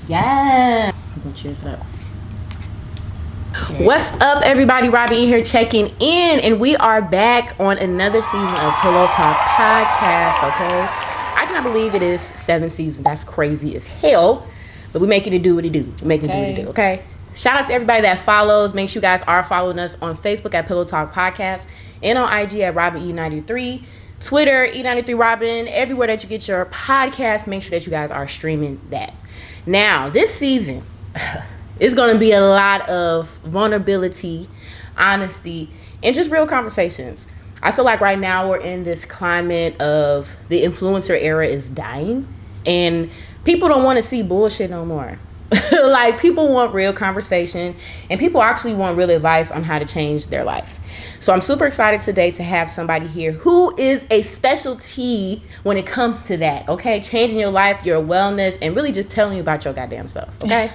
Yeah. Cheers up. Okay. What's up, everybody? Robbie here checking in, and we are back on another season of Pillowtalk Podcast. Okay, I cannot believe it is 7 seasons. That's crazy as hell, but we're making it do what it do. We're making it do what it do. Okay. Shout out to everybody that follows. Make sure you guys are following us on Facebook at Pillowtalk Podcast and on IG at RobinE93. Twitter, E93 Robin. Everywhere that you get your podcast, make sure that you guys are streaming that. Now, this season, it's going to be a lot of vulnerability, honesty, and just real conversations. I feel like right now we're in this climate of the influencer era is dying, and people don't want to see bullshit no more. Like, people want real conversation, and people actually want real advice on how to change their life. So I'm super excited today to have somebody here who is a specialty when it comes to that, okay? Changing your life, your wellness, and really just telling you about your goddamn self, okay?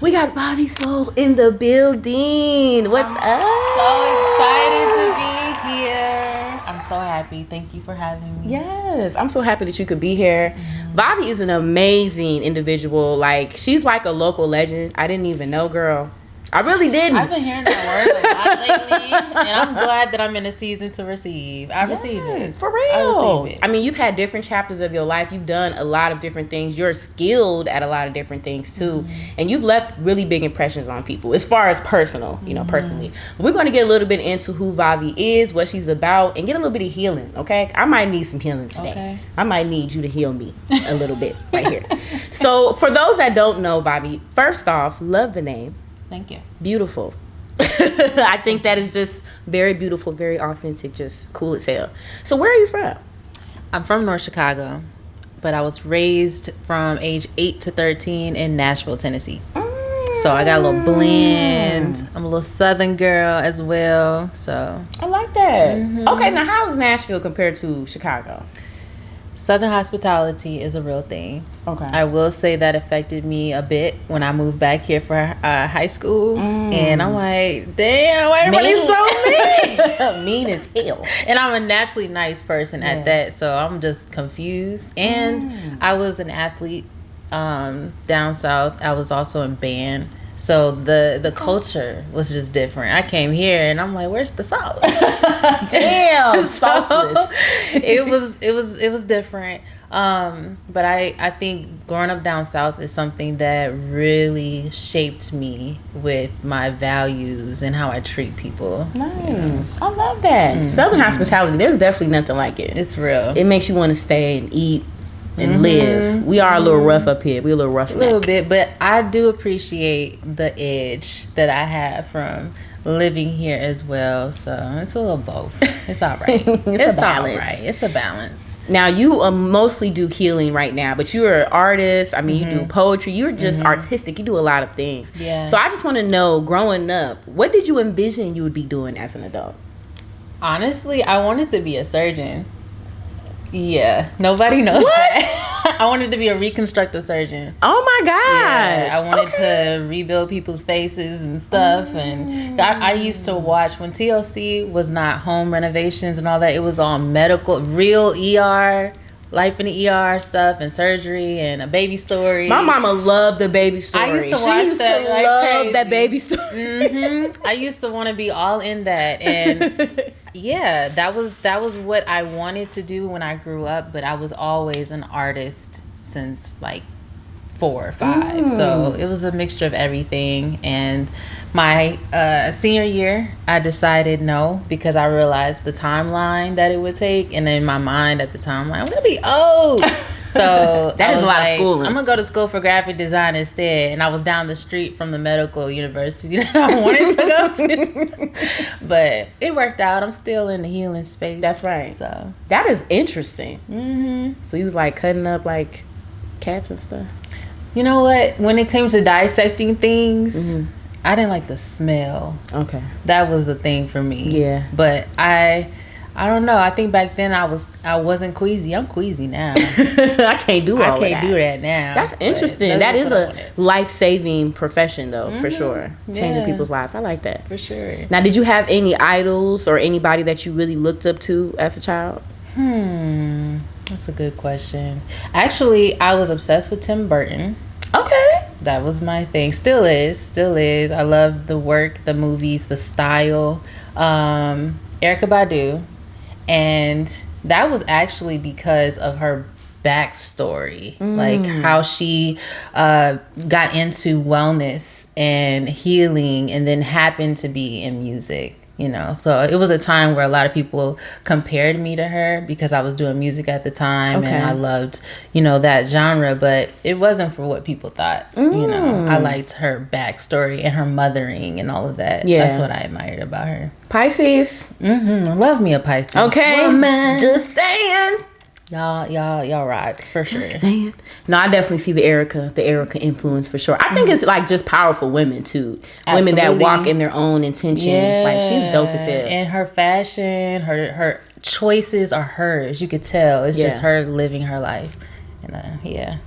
We got Vavi Sol in the building. What's up? So excited to be here. I'm so happy. Thank you for having me. Yes, I'm so happy that you could be here. Vavi is an amazing individual. Like, she's like a local legend. I didn't even know, girl. I really didn't. I've been hearing that word a lot lately, and I'm glad that I'm in a season to receive. I receive it. For real. I receive it. I mean, you've had different chapters of your life. You've done a lot of different things. You're skilled at a lot of different things, too. And you've left really big impressions on people as far as personal, personally. But we're going to get a little bit into who Vavi is, what she's about, and get a little bit of healing, okay? I might need some healing today. Okay. I might need you to heal me a little bit right here. So for those that don't know Vavi, first off, love the name. Thank you. Beautiful. I think that is just very beautiful, very authentic, just cool as hell. So where are you from? I'm from North Chicago, but I was raised from age 8 to 13 in Nashville, Tennessee. So I got a little blend. I'm a little Southern girl as well. So I like that. Okay, now how is Nashville compared to Chicago? Southern hospitality is a real thing. Okay. I will say that affected me a bit when I moved back here for high school. And I'm like, damn, why everybody's so mean? Mean as hell. And I'm a naturally nice person at that, so I'm just confused. And I was an athlete down south. I was also in band. So the culture was just different. I came here and I'm like, where's the sauce? Damn, so sauceless. it was different. But I think growing up down south is something that really shaped me with my values and how I treat people. Nice. I love that. Southern hospitality, there's definitely nothing like it. It's real. It makes you want to stay and eat and live. We are a little rough up here. We're a little rough. A little bit, but I do appreciate the edge that I have from living here as well. So it's a little both. It's all right. It's a balance. All right. It's a balance. Now you mostly do healing right now, but you're an artist. I mean, you do poetry. You're just artistic. You do a lot of things. Yeah. So I just want to know, growing up, what did you envision you would be doing as an adult? Honestly, I wanted to be a surgeon. Yeah, nobody knows that. I wanted to be a reconstructive surgeon. Oh my gosh. Yeah, I wanted to rebuild people's faces and stuff. And I used to watch when TLC was not home renovations and all that. It was all medical, real ER, life in the ER stuff and surgery and a baby story. My mama loved the baby story. I used to watch that. Like love that baby story. I used to want to be all in that, and yeah, that was what I wanted to do when I grew up. But I was always an artist since like 4 or 5, so it was a mixture of everything. And my senior year, I decided no, because I realized the timeline that it would take, and in my mind at the time, like, I'm gonna be old. So that is a lot of schooling. I'm gonna go to school for graphic design instead, and I was down the street from the medical university that I wanted to go to. But it worked out. I'm still in the healing space. That's right. So that is interesting. So he was like cutting up like cats and stuff. You know what? When it came to dissecting things, I didn't like the smell. Okay. That was the thing for me. Yeah. But I don't know. I think back then I wasn't queasy. I'm queasy now. I can't do all I can't do that now. That's interesting. That is a life-saving profession, though, for sure. Changing people's lives. I like that. For sure. Now, did you have any idols or anybody that you really looked up to as a child? That's a good question. Actually, I was obsessed with Tim Burton. Okay. That was my thing. Still is. I love the work, the movies, the style. Erykah Badu. And that was actually because of her backstory, like how she got into wellness and healing and then happened to be in music. So it was a time where a lot of people compared me to her because I was doing music at the time and I loved, that genre, but it wasn't for what people thought. I liked her backstory and her mothering and all of that. Yeah. That's what I admired about her. Pisces. Love me a Pisces. Okay. Woman. Just saying. Y'all rock for sure. Just saying. No, I definitely see the Erica influence for sure. I think it's like just powerful women too. Absolutely. Women that walk in their own intention. Yeah. Like she's dope as hell. And her fashion, her choices are hers. You could tell it's just her living her life. And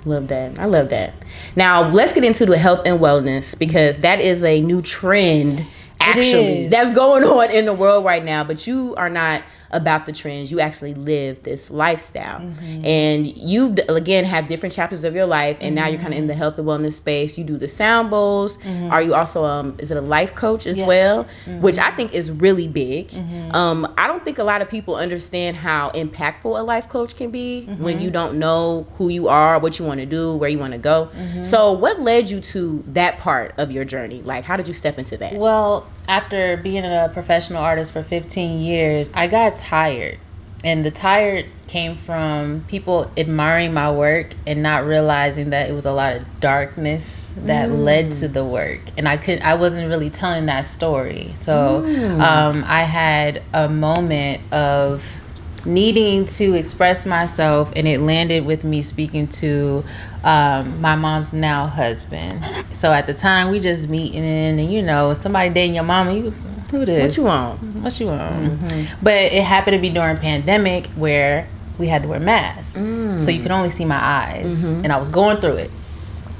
love that. I love that. Now let's get into the health and wellness because that is a new trend. Actually, that's going on in the world right now. But you are not about the trends. You actually live this lifestyle. And you, again, have different chapters of your life. And now you're kind of in the health and wellness space. You do the sound bowls. Are you also, is it a life coach as well? Which I think is really big. I don't think a lot of people understand how impactful a life coach can be when you don't know who you are, what you want to do, where you want to go. So what led you to that part of your journey? Like, how did you step into that? Well, after being a professional artist for 15 years, I got tired. And the tired came from people admiring my work and not realizing that it was a lot of darkness that led to the work. And I wasn't really telling that story. So I had a moment of needing to express myself, and it landed with me speaking to my mom's now husband. So at the time, we just meeting, and somebody dating your mama, you was, who this? What you want? But it happened to be during pandemic where we had to wear masks, so you could only see my eyes, and I was going through it.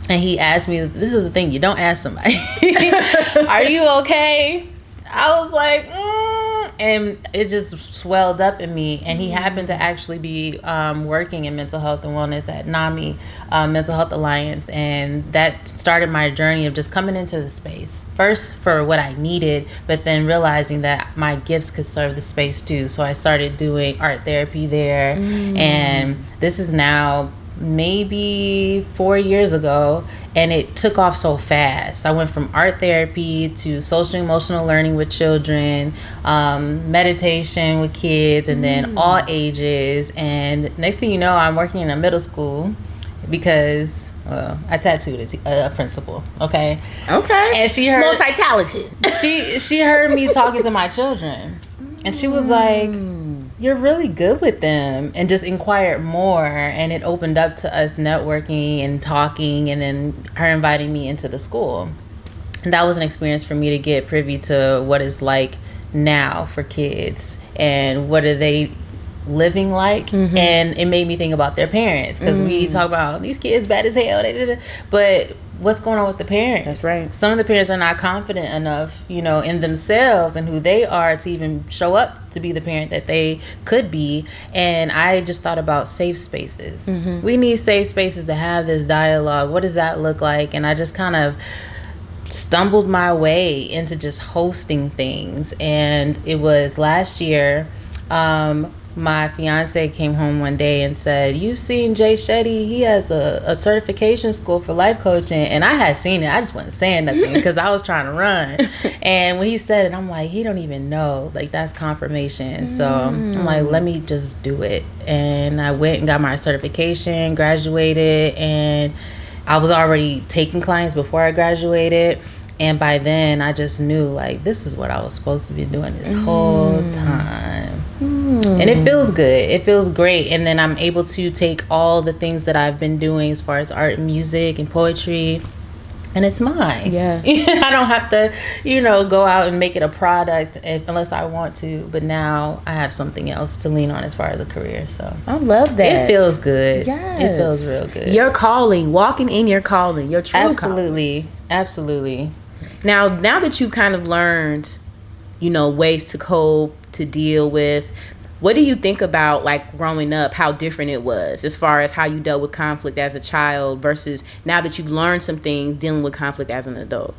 And he asked me, this is the thing, you don't ask somebody, are you okay? I was like, and it just swelled up in me. And he happened to actually be working in mental health and wellness at NAMI Mental Health Alliance, and that started my journey of just coming into the space first for what I needed, but then realizing that my gifts could serve the space too. So I started doing art therapy there, and this is now maybe 4 years ago, and it took off so fast. I went from art therapy to social emotional learning with children, meditation with kids, and then all ages. And next thing you know, I'm working in a middle school because I tattooed a principal. Okay. And she heard multi-talented. She heard me talking to my children, and she was like, you're really good with them, and just inquired more, and it opened up to us networking and talking, and then her inviting me into the school. And that was an experience for me to get privy to what it's like now for kids and what are they living like. And it made me think about their parents, because we talk about these kids bad as hell, but what's going on with the parents? That's right. Some of the parents are not confident enough, in themselves and who they are to even show up to be the parent that they could be. And I just thought about safe spaces. We need safe spaces to have this dialogue. What does that look like? And I just kind of stumbled my way into just hosting things. And it was last year, my fiance came home one day and said, you seen Jay Shetty? He has a certification school for life coaching. And I had seen it. I just wasn't saying nothing because I was trying to run. And when he said it, I'm like, he don't even know. Like, that's confirmation. So I'm like, let me just do it. And I went and got my certification, graduated, and I was already taking clients before I graduated. And by then, I just knew, like, this is what I was supposed to be doing this whole time. And it feels good. It feels great. And then I'm able to take all the things that I've been doing as far as art and music and poetry, and it's mine. Yeah. I don't have to, go out and make it a product unless I want to. But now I have something else to lean on as far as a career. So I love that. It feels good. Yes. It feels real good. Your calling, walking in your calling, your true calling. Absolutely. Now that you've kind of learned, ways to cope, to deal with, What do you think about like growing up, how different it was as far as how you dealt with conflict as a child versus now that you've learned some things dealing with conflict as an adult?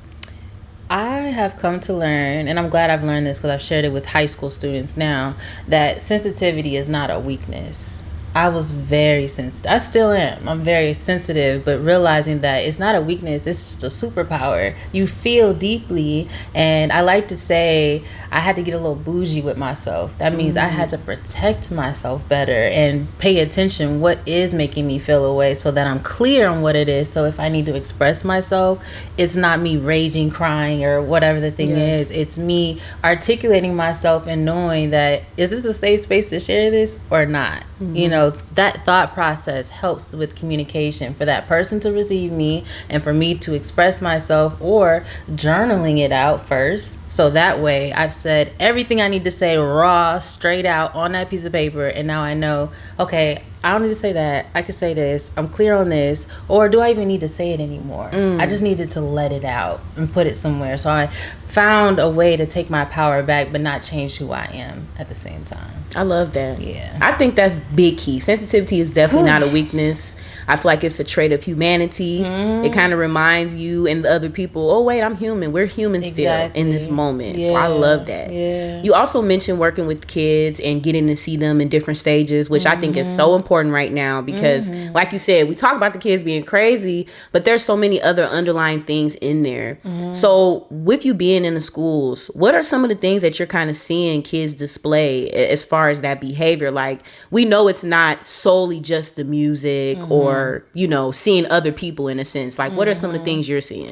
I have come to learn, and I'm glad I've learned this because I've shared it with high school students now, that sensitivity is not a weakness. I was very sensitive. I still am. I'm very sensitive, but realizing that it's not a weakness, it's just a superpower. You feel deeply, and I like to say I had to get a little bougie with myself. That means I had to protect myself better and pay attention what is making me feel a way so that I'm clear on what it is. So if I need to express myself, it's not me raging, crying, or whatever the thing is. It's me articulating myself and knowing that, is this a safe space to share this or not? You know, that thought process helps with communication for that person to receive me and for me to express myself, or journaling it out first. So that way I've said everything I need to say raw, straight out on that piece of paper. And now I know, okay, I don't need to say that. I could say this. I'm clear on this. Or do I even need to say it anymore? I just needed to let it out and put it somewhere. So I found a way to take my power back, but not change who I am at the same time. I love that. Yeah. I think that's big key. Sensitivity is definitely not a weakness. I feel like it's a trait of humanity. It kind of reminds you and the other people, oh, wait, I'm human. We're human still in this moment. So I love that. Yeah. You also mentioned working with kids and getting to see them in different stages, which I think is so important right now because, like you said, we talk about the kids being crazy, but there's so many other underlying things in there. So with you being in the schools, what are some of the things that you're kind of seeing kids display as far as that behavior? Like, we know it's not solely just the music or, you know, seeing other people in a sense. Like, what are some of the things you're seeing?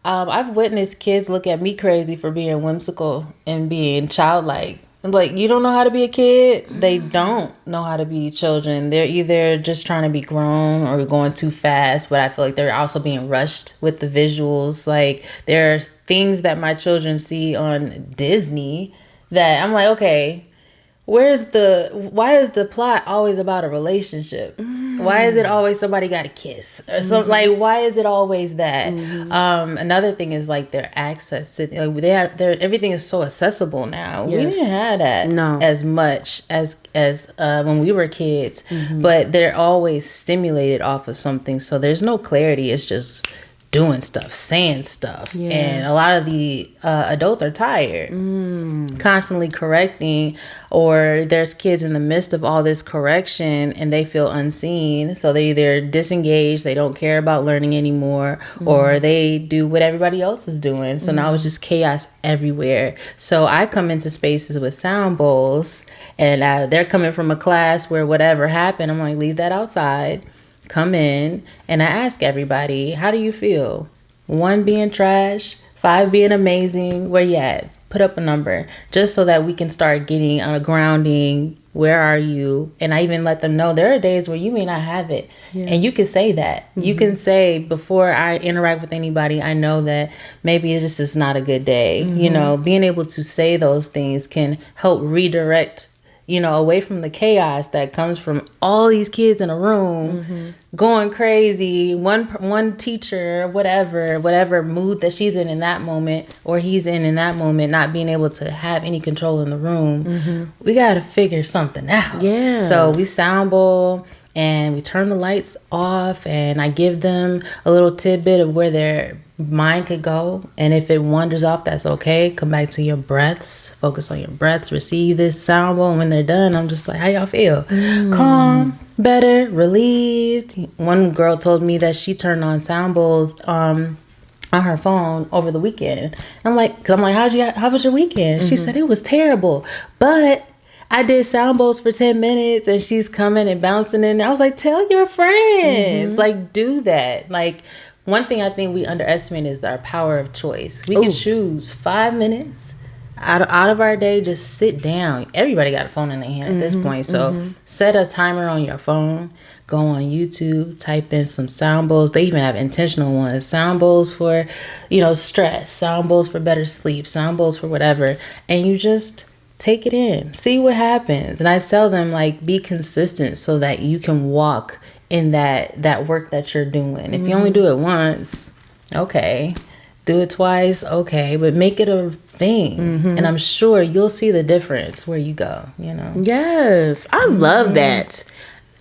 I've witnessed kids look at me crazy for being whimsical and being childlike. I'm like, you don't know how to be a kid? They don't know how to be children. They're either just trying to be grown or going too fast, but I feel like they're also being rushed with the visuals. Like, there are things that my children see on Disney that I'm like, okay, why is the plot always about a relationship? Why is it always somebody got a kiss or something? Like, why is it always that? Another thing is like their access to, like, everything is so accessible now. We didn't have that as much as when we were kids, but they're always stimulated off of something. So there's no clarity. It's just doing stuff, saying stuff. And a lot of the adults are tired, constantly correcting, or there's kids in the midst of all this correction and they feel unseen. So they either disengage, they don't care about learning anymore, or they do what everybody else is doing. So now it's just chaos everywhere. So I come into spaces with sound bowls and they're coming from a class where whatever happened, I'm like, leave that outside. Come in, and I ask everybody, how do you feel? 1 being trash, 5 being amazing, where you at? Put up a number, just so that we can start getting a grounding. Where are you? And I even let them know there are days where you may not have it. And you can say that. You can say, before I interact with anybody, I know that maybe it just is not a good day. You know, being able to say those things can help redirect, you know, away from the chaos that comes from all these kids in a room going crazy. One teacher, whatever mood that she's in that moment, or he's in that moment, not being able to have any control in the room. We got to figure something out. So we sound bowl and we turn the lights off, and I give them a little tidbit of where their mind could go, and if it wanders off, that's okay. Come back to your breaths, focus on your breaths, receive this sound bowl, and when they're done, I'm just like, how y'all feel? Calm, better, relieved. One girl told me that she turned on sound bowls on her phone over the weekend. I'm like, how was your weekend? She said it was terrible, but I did sound bowls for 10 minutes and she's coming and bouncing in. I was like, tell your friends, like, do that. Like, one thing I think we underestimate is our power of choice. We can choose 5 minutes out of our day, just sit down. Everybody got a phone in their hand at this point. So set a timer on your phone, go on YouTube, type in some sound bowls. They even have intentional ones. Sound bowls for, you know, stress, sound bowls for better sleep, sound bowls for whatever. And you just take it in, see what happens. And I tell them, like, be consistent so that you can walk in that work that you're doing. If you only do it once, okay, Do it twice, okay, but make it a thing. And I'm sure you'll see the difference where you go, you know? Yes, I love that.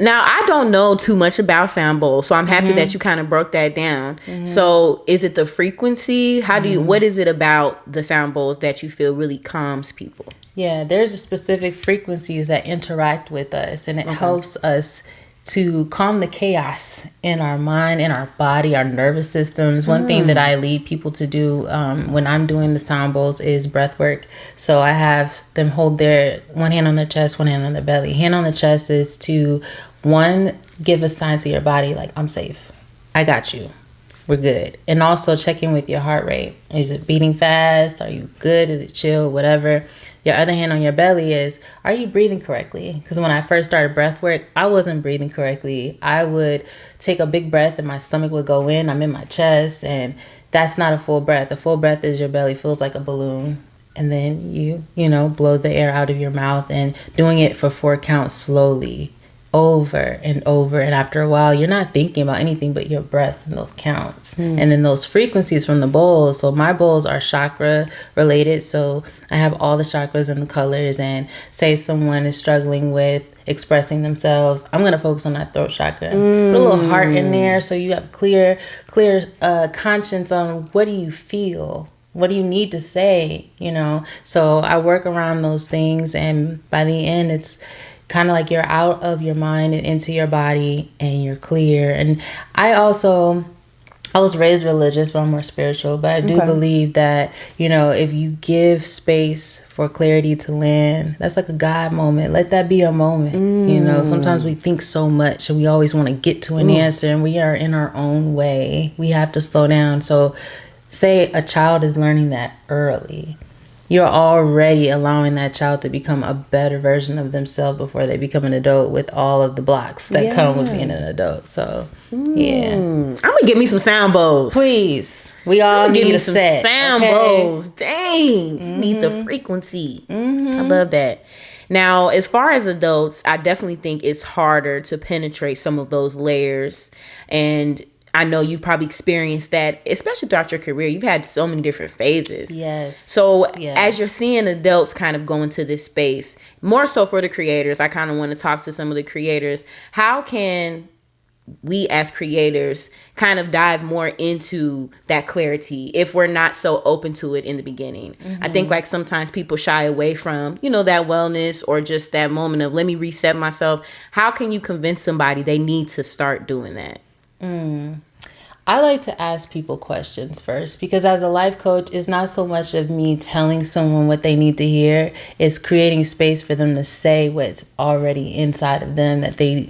Now, I don't know too much about sound bowls, so I'm happy that you kind of broke that down. So is it the frequency? What is it about the sound bowls that you feel really calms people? Yeah, there's specific frequencies that interact with us, and it helps us to calm the chaos in our mind, in our body, our nervous systems. One thing that I lead people to do when I'm doing the sound bowls is breath work. So I have them hold their one hand on their chest, one hand on their belly. Hand on the chest is to, one, give a sign to your body like, I'm safe. I got you. We're good. And also check in with your heart rate. Is it beating fast? Are you good? Is it chill? Whatever. Your other hand on your belly is, are you breathing correctly? Because when I first started breath work, I wasn't breathing correctly. I would take a big breath and my stomach would go in. I'm in my chest, and that's not a full breath. A full breath is your belly feels like a balloon. And then you blow the air out of your mouth, and doing it for 4 counts slowly, over and over. And after a while, you're not thinking about anything but your breaths and those counts. And then those frequencies from the bowls. So my bowls are chakra related. So I have all the chakras and the colors. And say someone is struggling with expressing themselves, I'm going to focus on that throat chakra. Put a little heart in there so you have clear conscience on what do you feel? What do you need to say? So I work around those things. And by the end, it's kind of like you're out of your mind and into your body, and you're clear. And I was raised religious, but I'm more spiritual. But I do believe that, if you give space for clarity to land, that's like a God moment. Let that be a moment. Sometimes we think so much and we always want to get to an answer, and we are in our own way. We have to slow down. So say a child is learning that early. You're already allowing that child to become a better version of themselves before they become an adult, with all of the blocks that come with being an adult. So, yeah. I'm going to get me some sound bowls. Please. We all need a some set. sound bowls. Dang. You need the frequency. I love that. Now, as far as adults, I definitely think it's harder to penetrate some of those layers. And I know you've probably experienced that, especially throughout your career. You've had so many different phases. Yes. So as you're seeing adults kind of go into this space, more so for the creators, I kind of want to talk to some of the creators. How can we as creators kind of dive more into that clarity if we're not so open to it in the beginning? I think like sometimes people shy away from, that wellness or just that moment of let me reset myself. How can you convince somebody they need to start doing that? I like to ask people questions first, because as a life coach, it's not so much of me telling someone what they need to hear. It's creating space for them to say what's already inside of them that they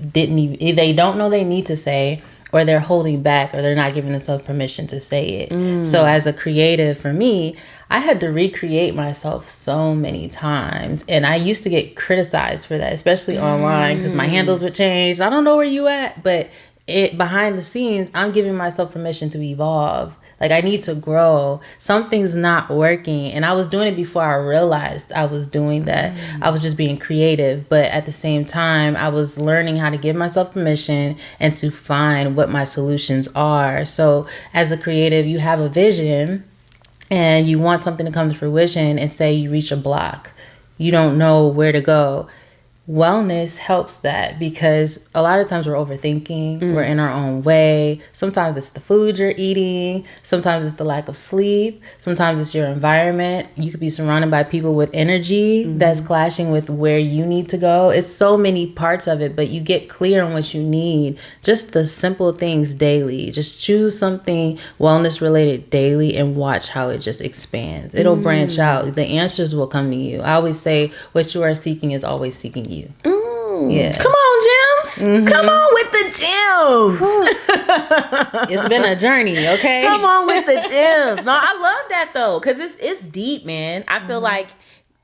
don't know they need to say, or they're holding back, or they're not giving themselves permission to say it. So as a creative, for me, I had to recreate myself so many times. And I used to get criticized for that, especially online, because my handles would change. I don't know where you at, but behind the scenes, I'm giving myself permission to evolve. Like, I need to grow. Something's not working. And I was doing it before I realized I was doing that. I was just being creative. But at the same time, I was learning how to give myself permission and to find what my solutions are. So as a creative, you have a vision and you want something to come to fruition, and say you reach a block. You don't know where to go. Wellness helps that, because a lot of times we're overthinking, we're in our own way. Sometimes it's the food you're eating. Sometimes it's the lack of sleep. Sometimes it's your environment. You could be surrounded by people with energy that's clashing with where you need to go. It's so many parts of it, but you get clear on what you need. Just the simple things daily. Just choose something wellness related daily and watch how it just expands. It'll branch out. The answers will come to you. I always say what you are seeking is always seeking you. Yeah. Come on, Gems. Come on with the gems. It's been a journey, okay? Come on with the gems. No, I love that though, because it's deep, man. I feel like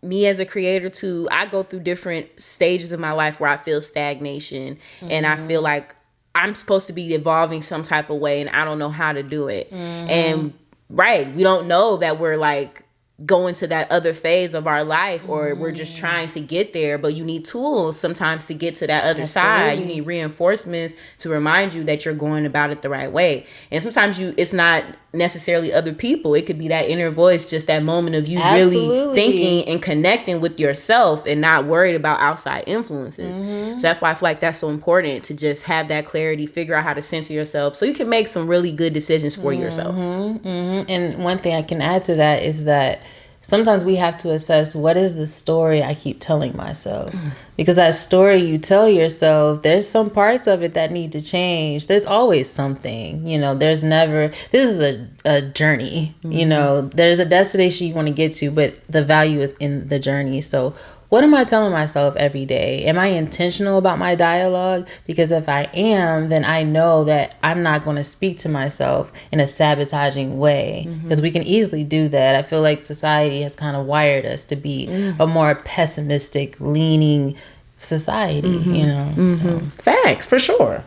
me as a creator too, I go through different stages of my life where I feel stagnation, and I feel like I'm supposed to be evolving some type of way, and I don't know how to do it. And we don't know that we're like go into that other phase of our life, or we're just trying to get there, but you need tools sometimes to get to that other side. You need reinforcements to remind you that you're going about it the right way. And sometimes it's not necessarily other people. It could be that inner voice, just that moment of you really thinking and connecting with yourself and not worried about outside influences. So that's why I feel like that's so important, to just have that clarity, figure out how to center yourself so you can make some really good decisions for yourself. And one thing I can add to that is that sometimes we have to assess, what is the story I keep telling myself? Because that story you tell yourself, there's some parts of it that need to change. There's always something, this is a journey, there's a destination you want to get to, but the value is in the journey. So what am I telling myself every day? Am I intentional about my dialogue? Because if I am, then I know that I'm not going to speak to myself in a sabotaging way, because we can easily do that. I feel like society has kind of wired us to be a more pessimistic, leaning society, So. Facts, for sure.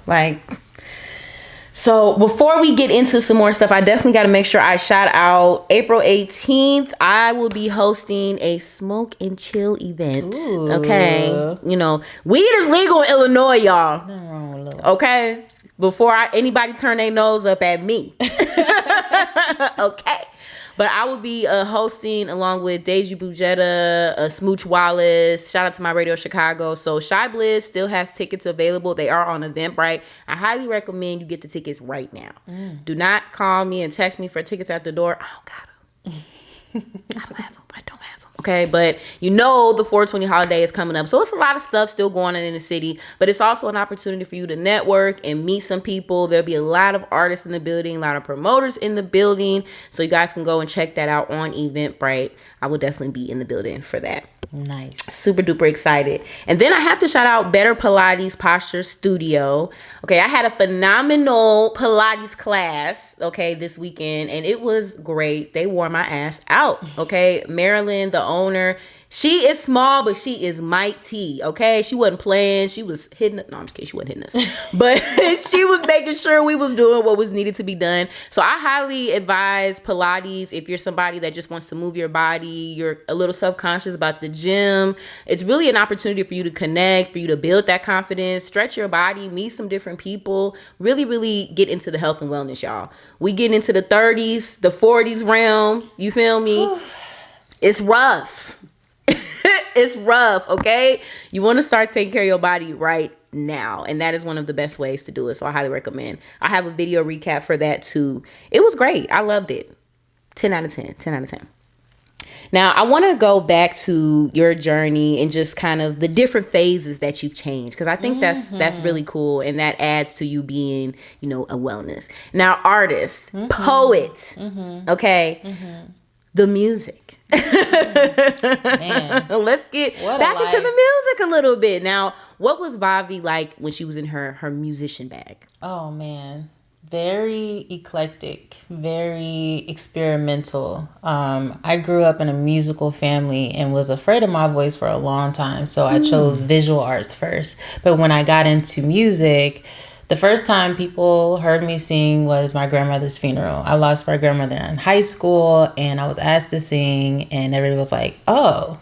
So before we get into some more stuff, I definitely got to make sure I shout out April 18th. I will be hosting a smoke and chill event. Ooh. Okay. Weed is legal in Illinois, y'all. No, okay. Before anybody turn their nose up at me. Okay. But I will be hosting along with Deji Bujetta, Smooch Wallace. Shout out to my Radio Chicago. So Shy Bliss still has tickets available. They are on Eventbrite. I highly recommend you get the tickets right now. Do not call me and text me for tickets at the door. I don't got them. I don't have them. Okay, but the 420 holiday is coming up. So it's a lot of stuff still going on in the city, but it's also an opportunity for you to network and meet some people. There'll be a lot of artists in the building, a lot of promoters in the building. So you guys can go and check that out on Eventbrite. I will definitely be in the building for that. Nice. Super duper excited. And then I have to shout out Better Pilates Posture Studio. Okay, I had a phenomenal Pilates class, this weekend, and it was great. They wore my ass out, okay? Marilyn, the owner, she is small, but she is mighty, okay? She wasn't playing. She was hitting. No, I'm just kidding. She wasn't hitting us. But she was making sure we was doing what was needed to be done. So I highly advise Pilates if you're somebody that just wants to move your body, you're a little self-conscious about the gym. It's really an opportunity for you to connect, for you to build that confidence, stretch your body, meet some different people, really, really get into the health and wellness, y'all. We get into the 30s, the 40s realm. You feel me? It's rough. It's rough, okay? You want to start taking care of your body right now, and that is one of the best ways to do it, so I highly recommend. I have a video recap for that too. It was great. I loved it. 10 out of 10. 10 out of 10. Now, I want to go back to your journey and just kind of the different phases that you've changed, because I think that's really cool, and that adds to you being, a wellness. Now, artist, poet, okay? The music. Man. Let's get back into the music a little bit. Now, what was Vavi like when she was in her musician bag? Oh, man. Very eclectic, very experimental. I grew up in a musical family and was afraid of my voice for a long time. So I chose visual arts first. But when I got into music, the first time people heard me sing was my grandmother's funeral. I lost my grandmother in high school, and I was asked to sing, and everybody was like, oh,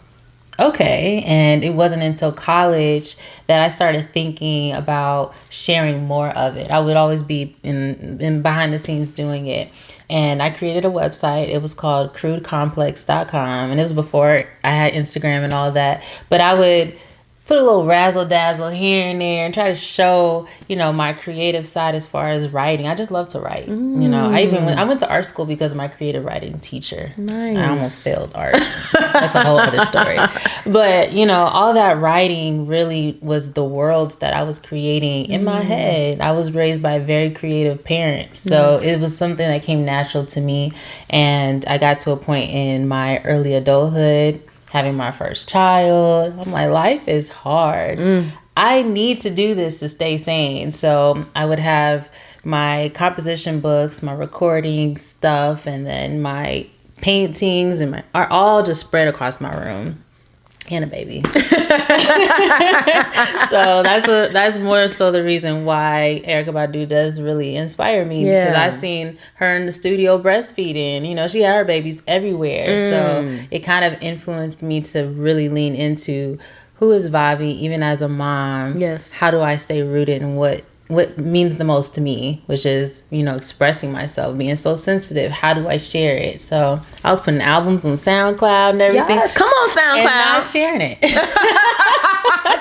okay. And it wasn't until college that I started thinking about sharing more of it. I would always be in behind the scenes doing it. And I created a website. It was called crudecomplex.com. And it was before I had Instagram and all that. But I would put a little razzle dazzle here and there and try to show, my creative side as far as writing. I just love to write. I went to art school because of my creative writing teacher. Nice. I almost failed art. That's a whole other story. But, all that writing really was the worlds that I was creating in my head. I was raised by very creative parents. So it was something that came natural to me. And I got to a point in my early adulthood, having my first child. I'm like, life is hard. I need to do this to stay sane. So I would have my composition books, my recording stuff, and then my paintings and my art all just spread across my room. And a baby. So that's more so the reason why Erykah Badu does really inspire me, because I've seen her in the studio breastfeeding. You know, she had her babies everywhere. So it kind of influenced me to really lean into who is Vavi, even as a mom. Yes. How do I stay rooted in what means the most to me, which is, you know, expressing myself, being so sensitive. How do I share it? So I was putting albums on SoundCloud and everything. Yes, come on, SoundCloud. And not sharing it.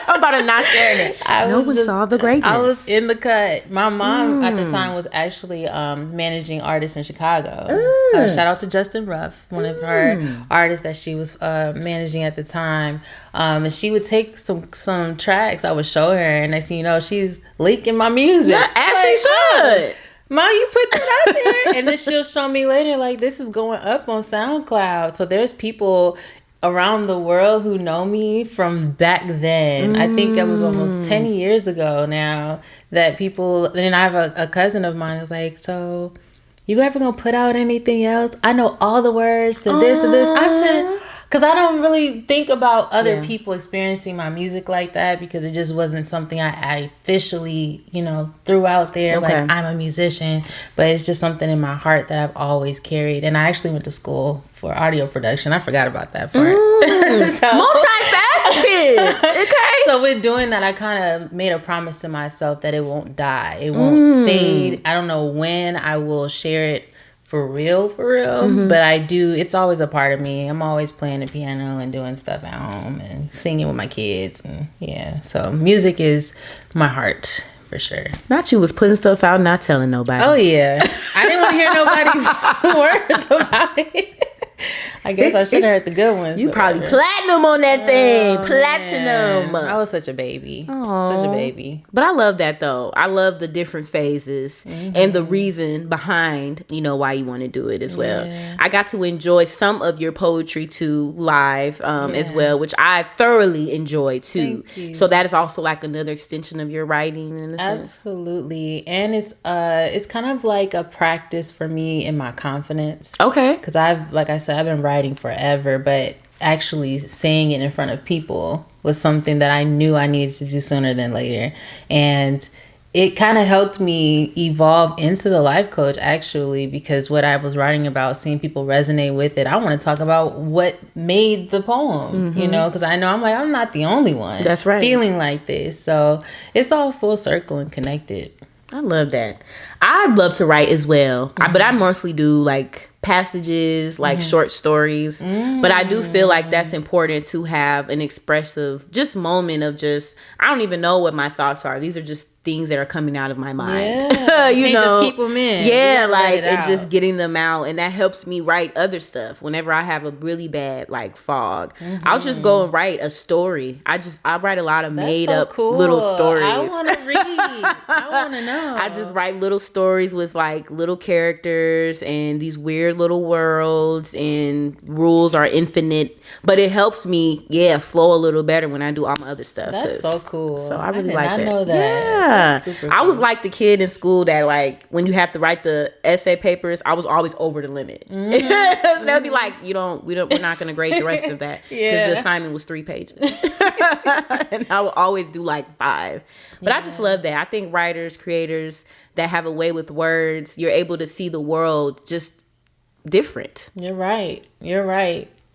Talk about it not sharing it. No one saw the greatness. I was in the cut. My mom at the time was actually managing artists in Chicago. Shout out to Justin Ruff, one of her artists that she was managing at the time. And she would take some tracks. I would show her, and next thing you know, she's leaking my music. Yeah, as she should. Mom, you put that out there. And then she'll show me later, like, this is going up on SoundCloud. So there's people around the world who know me from back then. I think that was almost 10 years ago now, that people, and I have a cousin of mine who's like, so you ever gonna put out anything else? I know all the words to this and this. I said, because I don't really think about other people experiencing my music like that, because it just wasn't something I officially, you know, threw out there. Like, I'm a musician, but it's just something in my heart that I've always carried. And I actually went to school for audio production. I forgot about that part. So, multifaceted. Okay. So with doing that, I kind of made a promise to myself that it won't die. It won't fade. I don't know when I will share it for real, but I do. It's always a part of me. I'm always playing the piano and doing stuff at home and singing with my kids, and so music is my heart for sure. Not you was putting stuff out, not telling nobody. Oh yeah, I didn't want to hear nobody's words about it. I guess I should have heard the good ones. You probably platinum on that thing. Platinum. Man. I was such a baby. Aww. Such a baby. But I love that though. I love the different phases and the reason behind, you know, why you want to do it as well. I got to enjoy some of your poetry too live as well, which I thoroughly enjoy too. So that is also like another extension of your writing in a sense. Absolutely. And it's kind of like a practice for me in my confidence. Okay. Because I've been writing forever, but actually saying it in front of people was something that I knew I needed to do sooner than later. And it kind of helped me evolve into the life coach, actually, because what I was writing about, seeing people resonate with it, I want to talk about what made the poem, you know, because I know I'm not the only one. That's right. Feeling like this. So it's all full circle and connected. I love that. I'd love to write as well, but I mostly do like passages, like short stories. But I do feel like that's important to have an expressive just moment of just, I don't even know what my thoughts are. These are just things that are coming out of my mind. You know, just keep them in. Yeah, like and just getting them out, and that helps me write other stuff. Whenever I have a really bad like fog, I'll just go and write a story. I write a lot of made up little stories. I want to read. I want to know. I just write little stories with like little characters and these weird little worlds, and rules are infinite, but it helps me flow a little better when I do all my other stuff. That's so cool. So I really like that. I know that. Yeah. Super I was like the kid in school that like when you have to write the essay papers, I was always over the limit. So they'll be like, we're not going to grade the rest of that because the assignment was 3 pages. And I would always do like 5. But I just love that. I think writers, creators that have a way with words, you're able to see the world just different. You're right.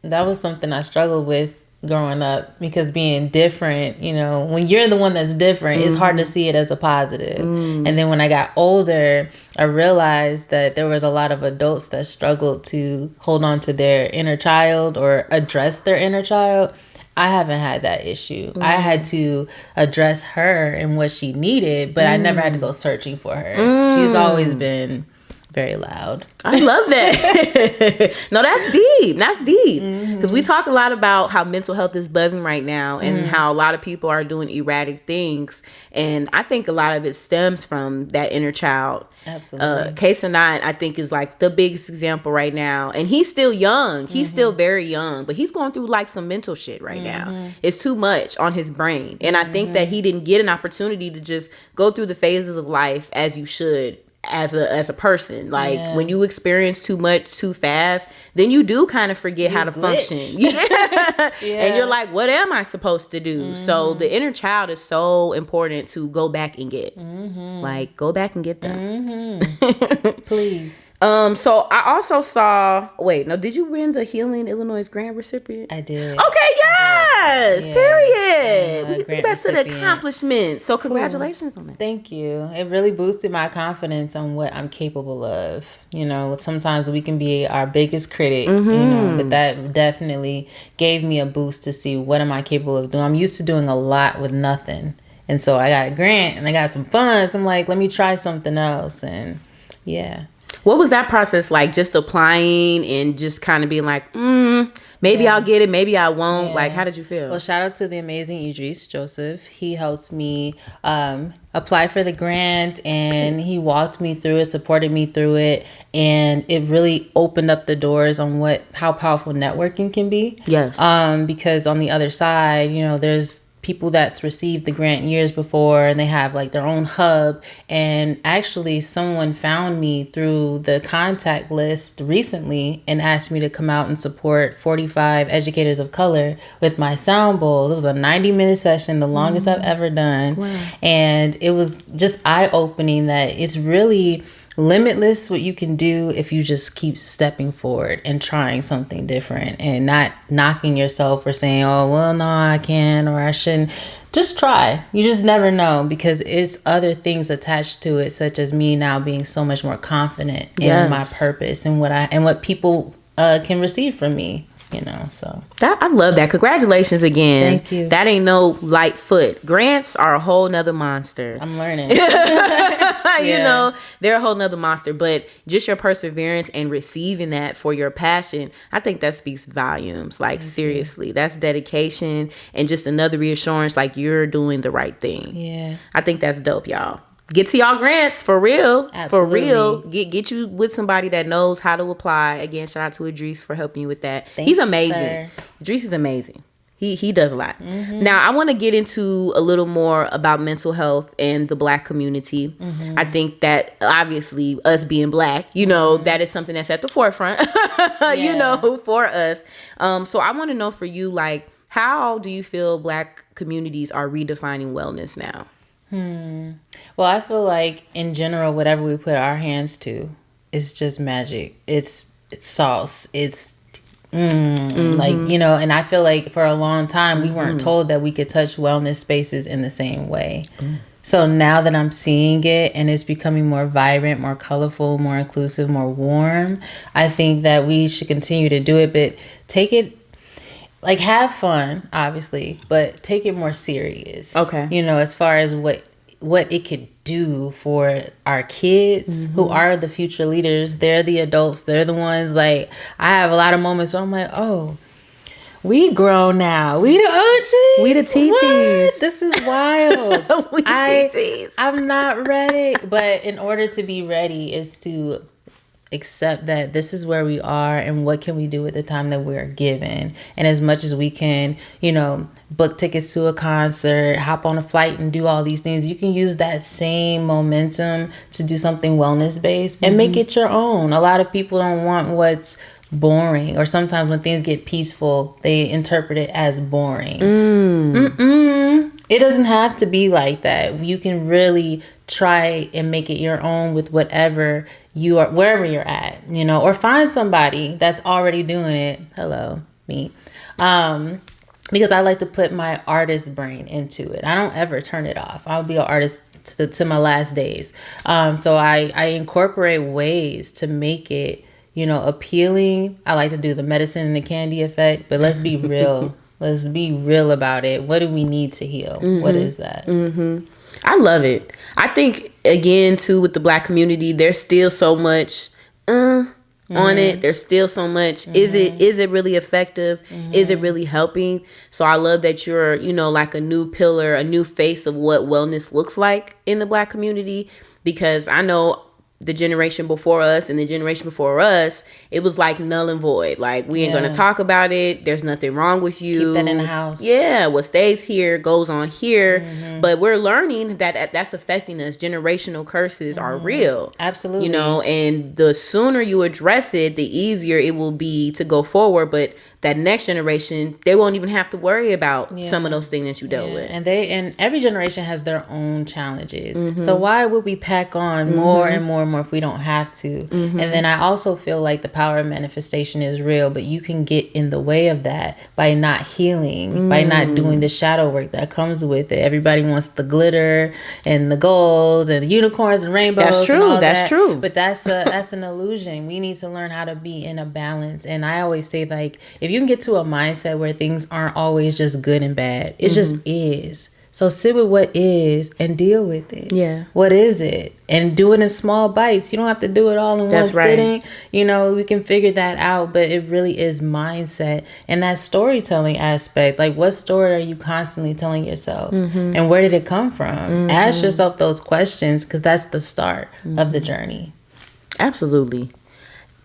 That was something I struggled with growing up, because being different, you know, when you're the one that's different, it's hard to see it as a positive. And then when I got older, I realized that there was a lot of adults that struggled to hold on to their inner child or address their inner child. I haven't had that issue. I had to address her and what she needed, but I never had to go searching for her. She's always been very loud. I love that. No, that's deep. That's deep. Because we talk a lot about how mental health is buzzing right now, and how a lot of people are doing erratic things. And I think a lot of it stems from that inner child. Absolutely. Case in Nine, I think, is like the biggest example right now. And he's still young. He's still very young, but he's going through like some mental shit right now. It's too much on his brain. And I think that he didn't get an opportunity to just go through the phases of life as you should as a person. Like when you experience too much too fast, then you do kind of forget how to function. And you're like, what am I supposed to do? So the inner child is so important to go back and get. Like, go back and get them. Please. So I also saw, did you win the Healing Illinois Grant Recipient? I did. Okay, yes. Yeah. Period. We Grant get back to the recipient. accomplishments. So congratulations on that. Thank you. It really boosted my confidence on what I'm capable of. You know, sometimes we can be our biggest critic, you know, but that definitely gave me a boost to see what am I capable of doing. I'm used to doing a lot with nothing. And so I got a grant and I got some funds. I'm like, let me try something else. And yeah. What was that process like? Just applying and just kind of being like, maybe I'll get it, maybe I won't. Yeah. Like, how did you feel? Well, shout out to the amazing Idris Joseph. He helped me apply for the grant, and he walked me through it, supported me through it, and it really opened up the doors on how powerful networking can be. Yes. Because on the other side, you know, there's people that's received the grant years before and they have like their own hub. And actually someone found me through the contact list recently and asked me to come out and support 45 educators of color with my sound bowl. It was a 90-minute session, the longest I've ever done. Wow. And it was just eye-opening that it's really limitless what you can do if you just keep stepping forward and trying something different and not knocking yourself or saying, oh, well, no, I can't or I shouldn't. Just try. You just never know, because it's other things attached to it, such as me now being so much more confident in my purpose and what people can receive from me. You know, so I love that. Congratulations again. Thank you. That ain't no light foot. Grants are a whole nother monster. I'm learning. You know, they're a whole nother monster. But just your perseverance and receiving that for your passion, I think that speaks volumes. Like, seriously, that's dedication and just another reassurance, like you're doing the right thing. Yeah. I think that's dope, y'all. Get to y'all grants for real. Absolutely. For real. Get you with somebody that knows how to apply. Again, shout out to Idris for helping you with that. He's amazing. Sir. Idris is amazing. He does a lot. Now, I want to get into a little more about mental health and the Black community. I think that obviously us being Black, you know, that is something that's at the forefront, you know, for us. So I want to know for you, like, how do you feel Black communities are redefining wellness now? Well, I feel like in general, whatever we put our hands to, it's just magic. It's sauce. It's like, you know, and I feel like for a long time we weren't told that we could touch wellness spaces in the same way. So now that I'm seeing it and it's becoming more vibrant, more colorful, more inclusive, more warm, I think that we should continue to do it, but take it, like, have fun, obviously, but take it more serious. Okay. You know, as far as what it could do for our kids who are the future leaders. They're the adults. They're the ones, like, I have a lot of moments where I'm like, oh, we grown now. We the OGs. We the TTs. This is wild. We TTs. I'm not ready. But in order to be ready is to accept that this is where we are and what can we do with the time that we're given. And as much as we can, you know, book tickets to a concert, hop on a flight and do all these things, you can use that same momentum to do something wellness based and make it your own. A lot of people don't want what's boring, or sometimes when things get peaceful, they interpret it as boring. It doesn't have to be like that. You can really try and make it your own with whatever you are, wherever you're at, you know, or find somebody that's already doing it. Hello, me. Because I like to put my artist brain into it. I don't ever turn it off. I'll be an artist to my last days. So I incorporate ways to make it, you know, appealing. I like to do the medicine and the candy effect, but let's be real. Let's be real about it. What do we need to heal? What is that? I love it. I think, again, too, with the Black community, there's still so much on it. There's still so much. Is it really effective? Is it really helping? So I love that you're, you know, like a new pillar, a new face of what wellness looks like in the Black community, because I know the generation before us and the generation before us, it was like null and void. Like, we ain't gonna talk about it. There's nothing wrong with you. Keep that in the house. Yeah, what stays here goes on here. But we're learning that that's affecting us. Generational curses are real. Absolutely. You know, and the sooner you address it, the easier it will be to go forward. But that next generation, they won't even have to worry about some of those things that you dealt with. And every generation has their own challenges. So why would we pack on more and more and more if we don't have to? And then I also feel like the power of manifestation is real, but you can get in the way of that by not healing, by not doing the shadow work that comes with it. Everybody wants the glitter and the gold and the unicorns and rainbows. That's true. And all That's true. But that's an illusion. We need to learn how to be in a balance. And I always say, like, if you can get to a mindset where things aren't always just good and bad, it just is. So sit with what is and deal with it. Yeah. What is it? And do it in small bites. You don't have to do it all in one sitting. You know, we can figure that out, but it really is mindset and that storytelling aspect. Like, what story are you constantly telling yourself? And where did it come from? Ask yourself those questions, because that's the start of the journey. Absolutely.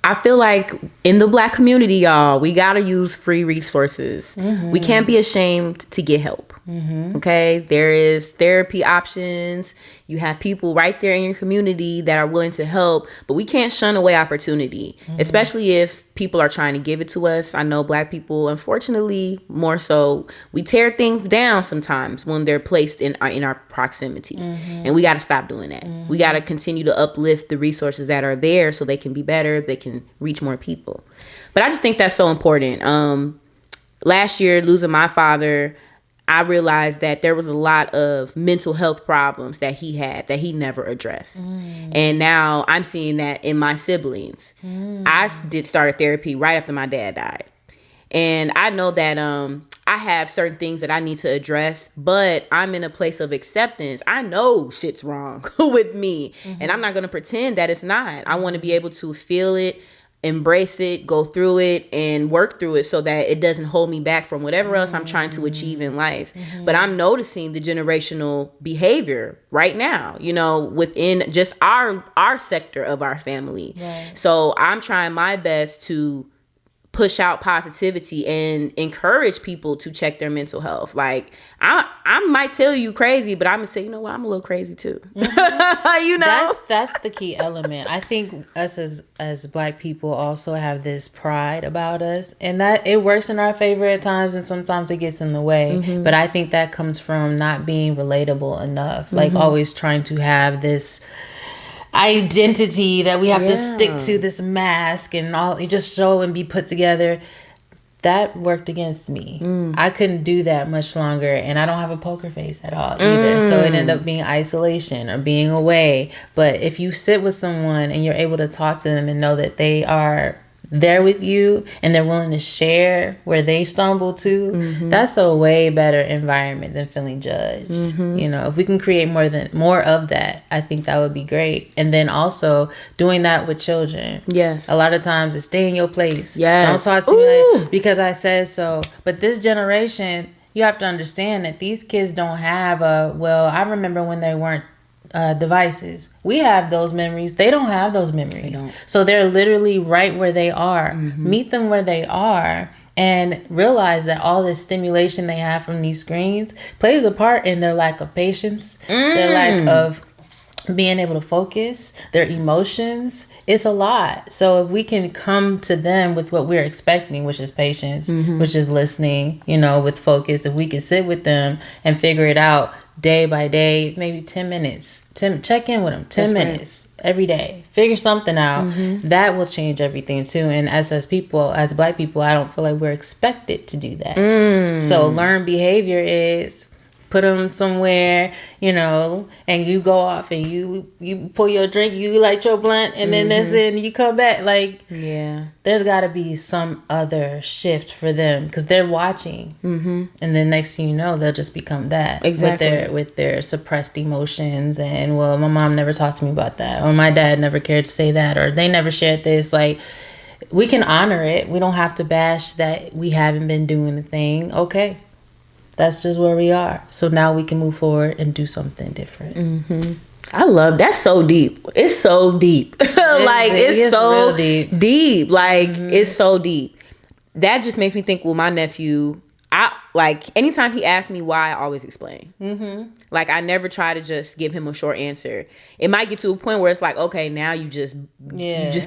I feel like in the Black community, y'all, we got to use free resources. We can't be ashamed to get help. Okay? There is therapy options. You have people right there in your community that are willing to help, but we can't shun away opportunity, especially if people are trying to give it to us. I know Black people, unfortunately, more so, we tear things down sometimes when they're placed in our proximity. And we got to stop doing that. We got to continue to uplift the resources that are there so they can be better, they can reach more people. But I just think that's so important. Last year, losing my father, I realized that there was a lot of mental health problems that he had that he never addressed. And now I'm seeing that in my siblings. I started therapy right after my dad died. And I know that I have certain things that I need to address, but I'm in a place of acceptance. I know shit's wrong with me, and I'm not going to pretend that it's not. I want to be able to feel it, embrace it, go through it, and work through it so that it doesn't hold me back from whatever else I'm trying to achieve in life. But I'm noticing the generational behavior right now, you know, within just our sector of our family. So I'm trying my best to push out positivity and encourage people to check their mental health. Like, I might tell you crazy, but I'm gonna say, you know what, I'm a little crazy too. You know, that's the key element. I think us as Black people also have this pride about us, and that it works in our favor at times, and sometimes it gets in the way. But I think that comes from not being relatable enough, like always trying to have this identity that we have to stick to, this mask and all, you just show and be put together. That worked against me. I couldn't do that much longer, and I don't have a poker face at all either. So it ended up being isolation or being away. But if you sit with someone and you're able to talk to them and know that they are there with you and they're willing to share where they stumble to, that's a way better environment than feeling judged. You know, if we can create more of that, I think that would be great. And then also doing that with children. Yes. A lot of times it's stay in your place. Yes. Don't talk to me like, because I said so. But this generation, you have to understand that these kids don't have I remember when they weren't devices. We have those memories. They don't have those memories. So they're literally right where they are. Meet them where they are and realize that all this stimulation they have from these screens plays a part in their lack of patience, their lack of being able to focus, their emotions. It's a lot. So if we can come to them with what we're expecting, which is patience, which is listening, you know, with focus, if we can sit with them and figure it out day by day, maybe 10 minutes, check in with them, 10 minutes every day, figure something out, that will change everything too. And as people, as Black people, I don't feel like we're expected to do that. So learned behavior is put them somewhere, you know, and you go off and you pull your drink, you light your blunt, and then that's it, and you come back. Like, there's got to be some other shift for them because they're watching, and then next thing you know, they'll just become that with their suppressed emotions. And well, my mom never talked to me about that, or my dad never cared to say that, or they never shared this. Like, we can honor it. We don't have to bash that we haven't been doing the thing. Okay. That's just where we are. So now we can move forward and do something different. I love that's so deep. It's so deep. Like it's so real deep. Like it's so deep. That just makes me think, well, my nephew, I like anytime he asks me why, I always explain. Like I never try to just give him a short answer. It might get to a point where it's like, okay, now you just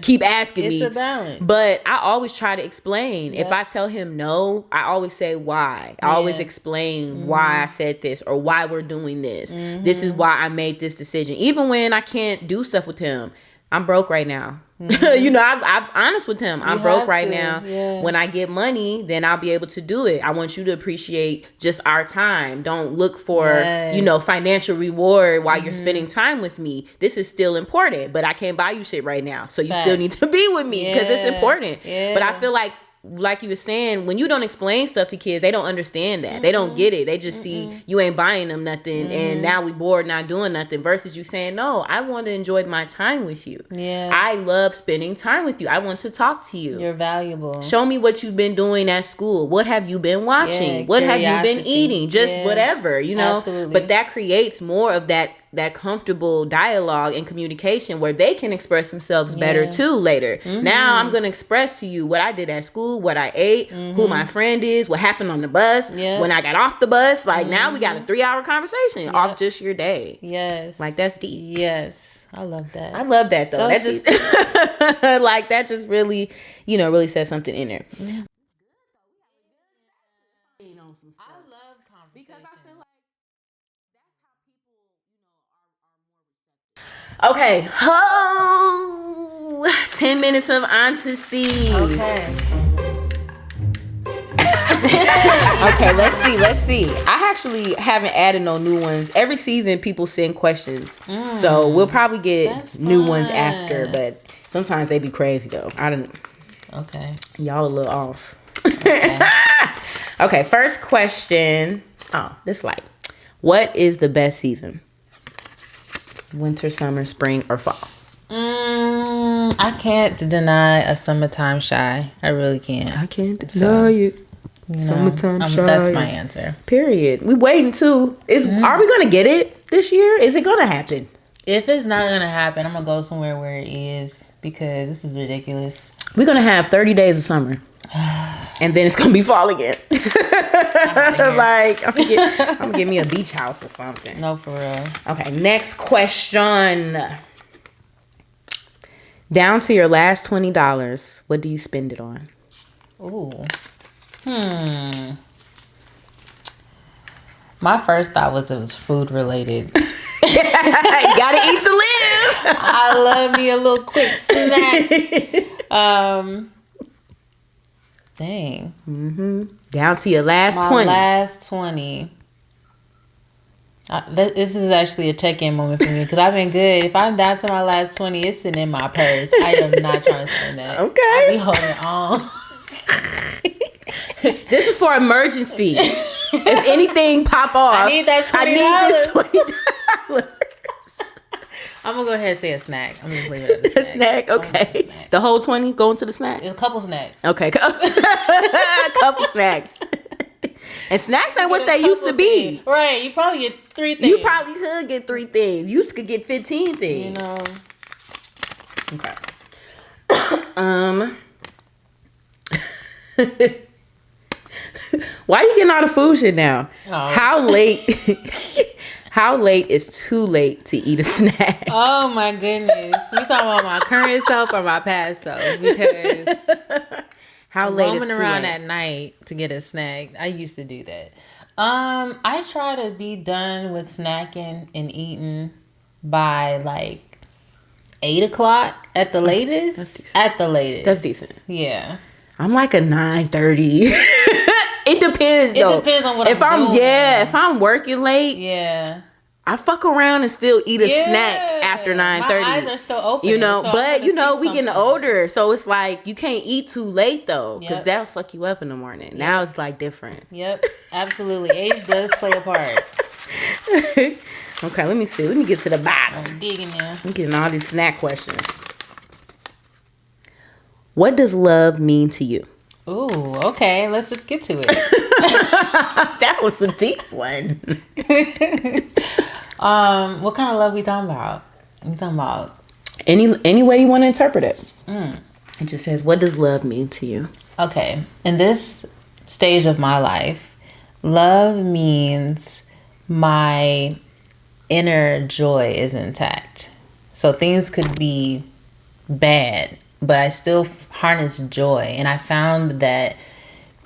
keep asking me. It's a balance. But I always try to explain. If I tell him no, I always say why. I always explain why I said this or why we're doing this. This is why I made this decision. Even when I can't do stuff with him, I'm broke right now. You know, I'm honest with him. I'm broke right now. Yeah. When I get money, then I'll be able to do it. I want you to appreciate just our time. Don't look for, you know, financial reward while you're spending time with me. This is still important, but I can't buy you shit right now. So you still need to be with me because it's important. Yeah. But I feel like you were saying, when you don't explain stuff to kids, they don't understand that. They don't get it. They just see you ain't buying them nothing and now we bored not doing nothing, versus you saying, no, I want to enjoy my time with you. Yeah. I love spending time with you. I want to talk to you. You're valuable. Show me what you've been doing at school. What have you been watching? What have you been eating? Just whatever, you know. Absolutely. But that creates more of that comfortable dialogue and communication where they can express themselves better too later. Now I'm going to express to you what I did at school, what I ate, who my friend is, what happened on the bus, when I got off the bus. Like now we got a 3-hour conversation off just your day. Yes. Like that's deep. Yes. I love that. I love that though. That just like that just really, you know, really says something in there. I love conversation. Because I feel like okay. 10 minutes of honesty. Okay. Okay, let's see. I actually haven't added no new ones. Every season people send questions. So we'll probably get new ones after, but sometimes they be crazy though. I don't. Okay. Y'all a little off. Okay. Okay, first question. Oh, this light. What is the best season? Winter, summer, spring, or fall? I can't deny a summertime shy. I really can't. I can't deny it. Summertime shy. That's my answer. Period. We waiting too. Are we gonna get it this year? Is it gonna happen? If it's not gonna happen, I'm gonna go somewhere where it is, because this is ridiculous. We're gonna have 30 days of summer. And then it's gonna be fall again. Like I'm gonna get me a beach house or something. No, for real. Okay, next question. Down to your last $20, what do you spend it on? Ooh. My first thought was it was food related. You gotta eat to live. I love me a little quick snack. Dang. Down to your last 20. My last 20. This is actually a check-in moment for me, because I've been good. If I'm down to my last 20, it's sitting in my purse. I am not trying to spend that. Okay. I be holding on. This is for emergencies. If anything pop off, I need that $20. I need this $20. I'm gonna go ahead and say a snack. I'm just leave it at a snack. Okay. Snack. The whole 20 going to the snack? It's a couple snacks. Okay. A couple snacks. And snacks ain't what they used to be. Right. You probably get 3 things. You probably could get 3 things. You could get 15 things. You know. Okay. Why are you getting all the food shit now? Oh. How late is too late to eat a snack? Oh my goodness. We talking about my current self or my past self? Because how late is too roaming around late? at night to get a snack. I used to do that. I try to be done with snacking and eating by like 8 o'clock at the latest. At the latest. That's decent. Yeah. I'm like a 9:30. It depends though. It depends on what I'm doing. If I'm working late, I fuck around and still eat a snack after 9:30. My eyes are still open. You know, so but you know, we getting older, so it's like you can't eat too late though, because that'll fuck you up in the morning. Now it's like different. Yep, absolutely. Age does play a part. Okay, let me see. Let me get to the bottom. I'm digging there. I'm getting all these snack questions. What does love mean to you? Ooh, okay. Let's just get to it. That was a deep one. What kind of love we talking about? We talking about any way you want to interpret it. It just says, what does love mean to you? Okay. In this stage of my life, love means my inner joy is intact. So things could be bad, but I still harness joy. And I found that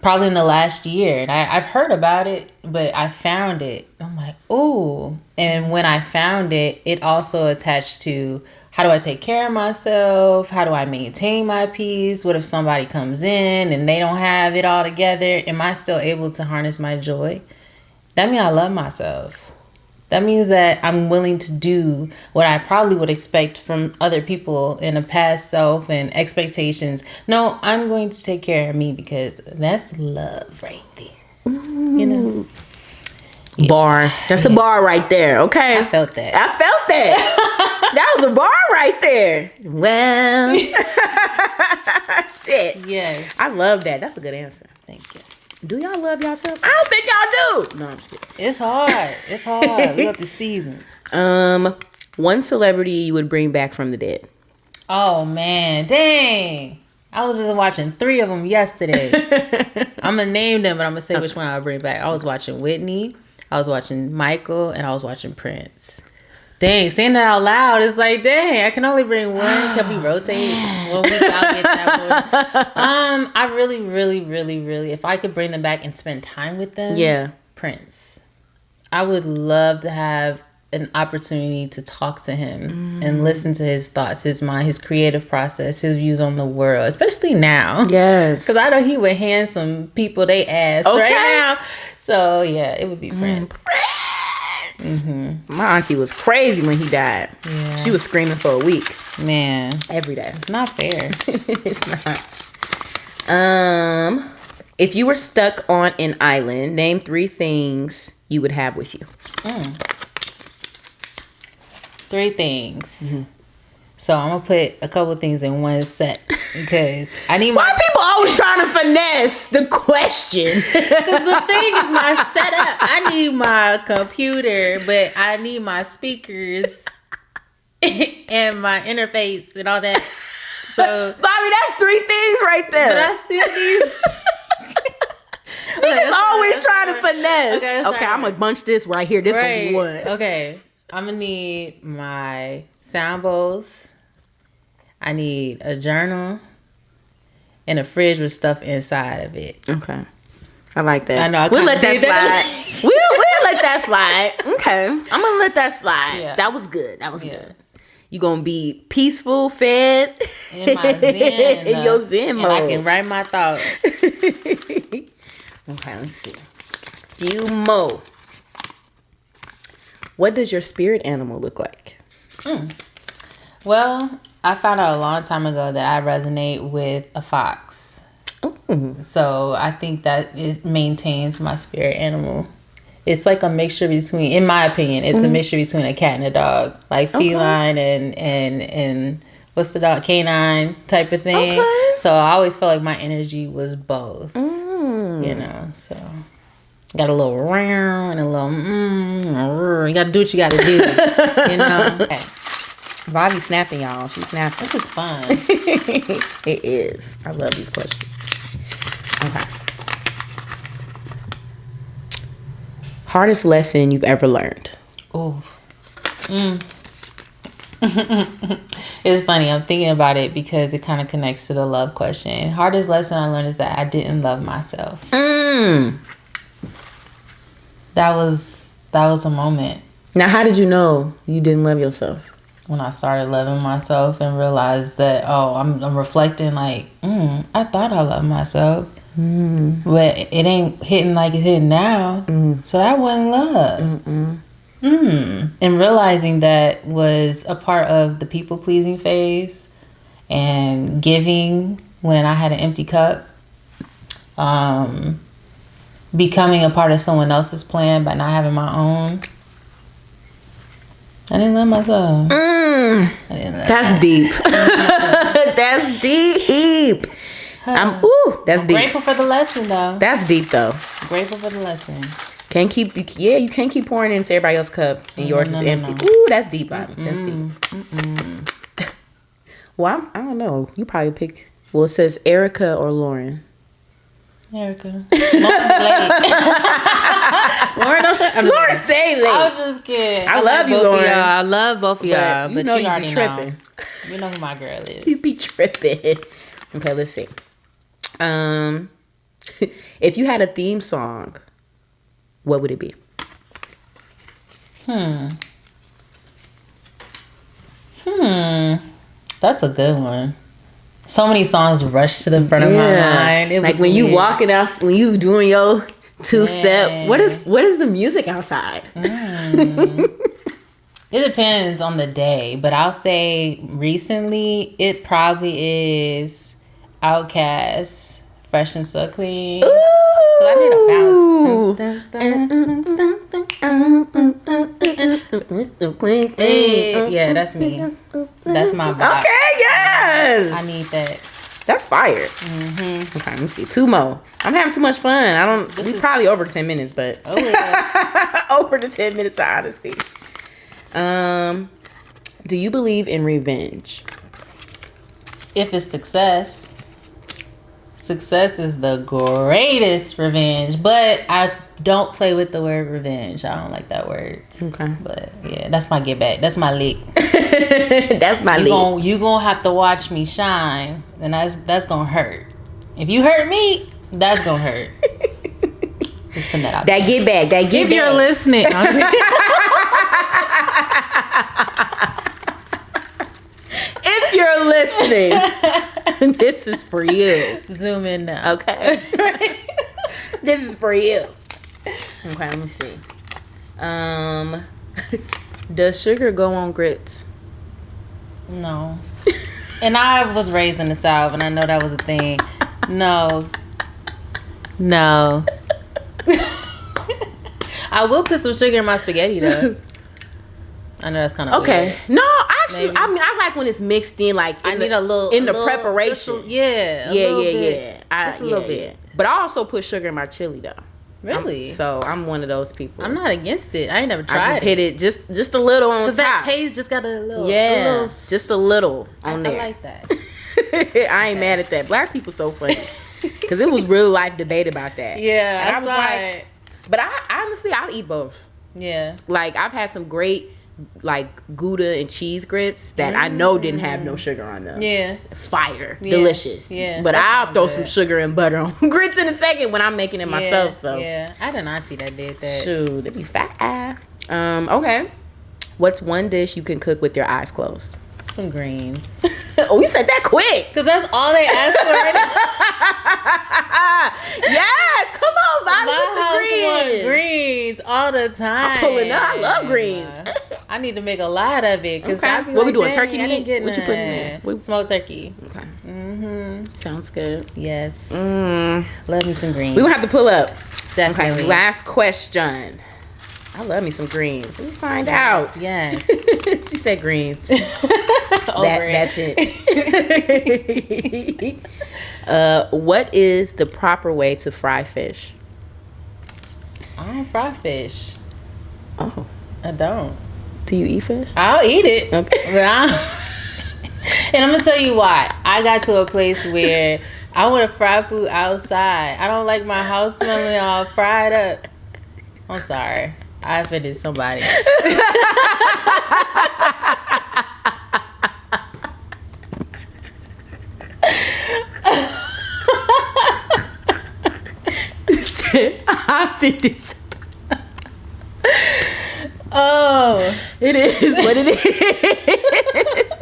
probably in the last year, and I've heard about it, but I found it. I'm like, ooh. And when I found it, it also attached to, how do I take care of myself? How do I maintain my peace? What if somebody comes in and they don't have it all together? Am I still able to harness my joy? That means I love myself. That means that I'm willing to do what I probably would expect from other people in a past self and expectations. No, I'm going to take care of me because that's love right there. You know? Bar. That's a bar right there. Okay. I felt that. That was a bar right there. Well. Shit. Yes. I love that. That's a good answer. Thank you. Do y'all love yourself? I don't think y'all do. No, I'm just kidding. It's hard. It's hard. We go through seasons. One celebrity you would bring back from the dead. Oh, man. Dang. I was just watching 3 of them yesterday. I'm going to name them, but I'm going to say which one I'll bring back. I was watching Whitney, I was watching Michael, and I was watching Prince. Dang, saying that out loud, it's like, dang, I can only bring one. Can we rotate? 1 week I'll get that one. I really, really, really, really, if I could bring them back and spend time with them, Prince. I would love to have an opportunity to talk to him and listen to his thoughts, his mind, his creative process, his views on the world, especially now. Yes. Because I know he would hand some people they ass right now. So, yeah, it would be Prince. My auntie was crazy when he died. Yeah. She was screaming for a week. Man. Every day. It's not fair. It's not. If you were stuck on an island, name 3 things you would have with you. 3 things. So I'm gonna put a couple things in one set because I need my. Why are people always trying to finesse the question? Because the thing is my setup. I need my computer, but I need my speakers and my interface and all that. So, Bobby, that's 3 things right there. but I still need. Niggas always trying to finesse. Okay, I'm right. gonna bunch this right here. This gonna be one. Okay, I'm gonna need my sound bowls. I need a journal and a fridge with stuff inside of it. Okay, I like that. I know. We'll let that slide. We'll let that slide. Okay, I'm gonna let that slide. Yeah. That was good. Good. You gonna be peaceful, fed In my zen. in your zen mode. And I can write my thoughts. Okay, let's see. Few more. What does your spirit animal look like? Well, I found out a long time ago that I resonate with a fox. Ooh. So I think that it maintains my spirit animal. It's like a mixture between, in my opinion, it's a mixture between a cat and a dog. Like feline and what's the dog? Canine type of thing. Okay. So I always felt like my energy was both. You know, so got a little round and a little you got to do what you got to do. You know. Okay. Vavi snapping, y'all. She's snapping. This is fun. It is. I love these questions. Okay. Hardest lesson you've ever learned? Oh. It's funny. I'm thinking about it because it kind of connects to the love question. Hardest lesson I learned is that I didn't love myself. That was a moment. Now, how did you know you didn't love yourself? When I started loving myself and realized that, I'm reflecting like, I thought I loved myself. But it ain't hitting like it's hitting now. So that wasn't love. And realizing that was a part of the people-pleasing phase and giving when I had an empty cup. Becoming a part of someone else's plan by not having my own. I didn't love myself. That's deep. That's deep. That's deep. Grateful for the lesson, though. That's deep, though. Grateful for the lesson. You can't keep pouring into everybody else's cup and yours is empty. No. Ooh, that's deep, Bobby. That's deep. Well, I don't know. You probably pick. Well, it says Erica or Lauren. Erica. Lauren, don't shut up. Lauren, stay late. I'm just kidding. I love you, Lauren. I love both of y'all, but know you you already be tripping. know. You know who my girl is. You be tripping. Okay, let's see. If you had a theme song, what would it be? That's a good one. So many songs rush to the front of my mind. It like was when you weird. walking out, when you doing your two-step. What is the music outside? It depends on the day, but I'll say recently it probably is Outkast, Fresh and So Clean. Ooh. I need a bounce. Yeah, that's me. That's my vibe. Okay, yes. I need that. That's fire. Okay, let me see. 2 more. I'm having too much fun. We probably over 10 minutes, but Oh yeah. over the 10 minutes of honesty. Do you believe in revenge? If it's success is the greatest revenge, but I don't play with the word revenge. I don't like that word. Okay. But yeah, that's my get back. That's my lick. That's my lead. You gonna have to watch me shine, and that's gonna hurt. If you hurt me, that's gonna hurt. Just putting that out. That get back. That get If back. you're listening, If you're listening, this is for you. zoom in now. Okay. This is for you. Okay, let me see. Does sugar go on grits? No. And I was raised in the South, and I know that was a thing. No. I will put some sugar in my spaghetti though. I know that's kind of Okay. weird. No, actually, Maybe. I mean, I like when it's mixed in, like I need a little in the a little- preparation. just a- yeah. Yeah. Just a little bit. But I also put sugar in my chili though. Really? So I'm one of those people. I'm not against it. I ain't never I tried just hit it just a little on top. Because that taste just got a little. just a little on there. I like that. I ain't mad at that. Black people so funny because it was real life debate about that. Yeah, and I was saw like, it. but I honestly I'll eat both. Yeah. Like I've had some great like Gouda and cheese grits that I know didn't have no sugar on them. Yeah. Fire, Yeah. delicious. Yeah, but that I'll sounds throw good. some sugar and butter on grits in a second when I'm making it myself. So Yeah. I had an auntie that did that. shoot, it be fat. Okay. What's one dish you can cook with your eyes closed? Some greens. Oh, you said that quick. Because that's all they ask for right now. Yes, come on, Vavi, My with the house greens. wants greens all the time. I'm pulling up. I love greens. I need to make a lot of it. Cause Okay. I be What we like, doing, dang, turkey I didn't meat? get What you putting in none. there? What- Smoked turkey. Okay. Mm-hmm. Sounds good. Yes. Mm. Love me some greens. We're going to have to pull up. Definitely. Okay, last question. I love me some greens. Let me find out. Yes. She said greens. That's it. What is the proper way to fry fish? I don't fry fish. Oh, I don't. do you eat fish? I'll eat it. Okay. But and I'm going to tell you why. I got to a place where I want to fry food outside. I don't like my house smelling all fried up. I'm sorry. I offended somebody. I think this. Oh. It is what it is.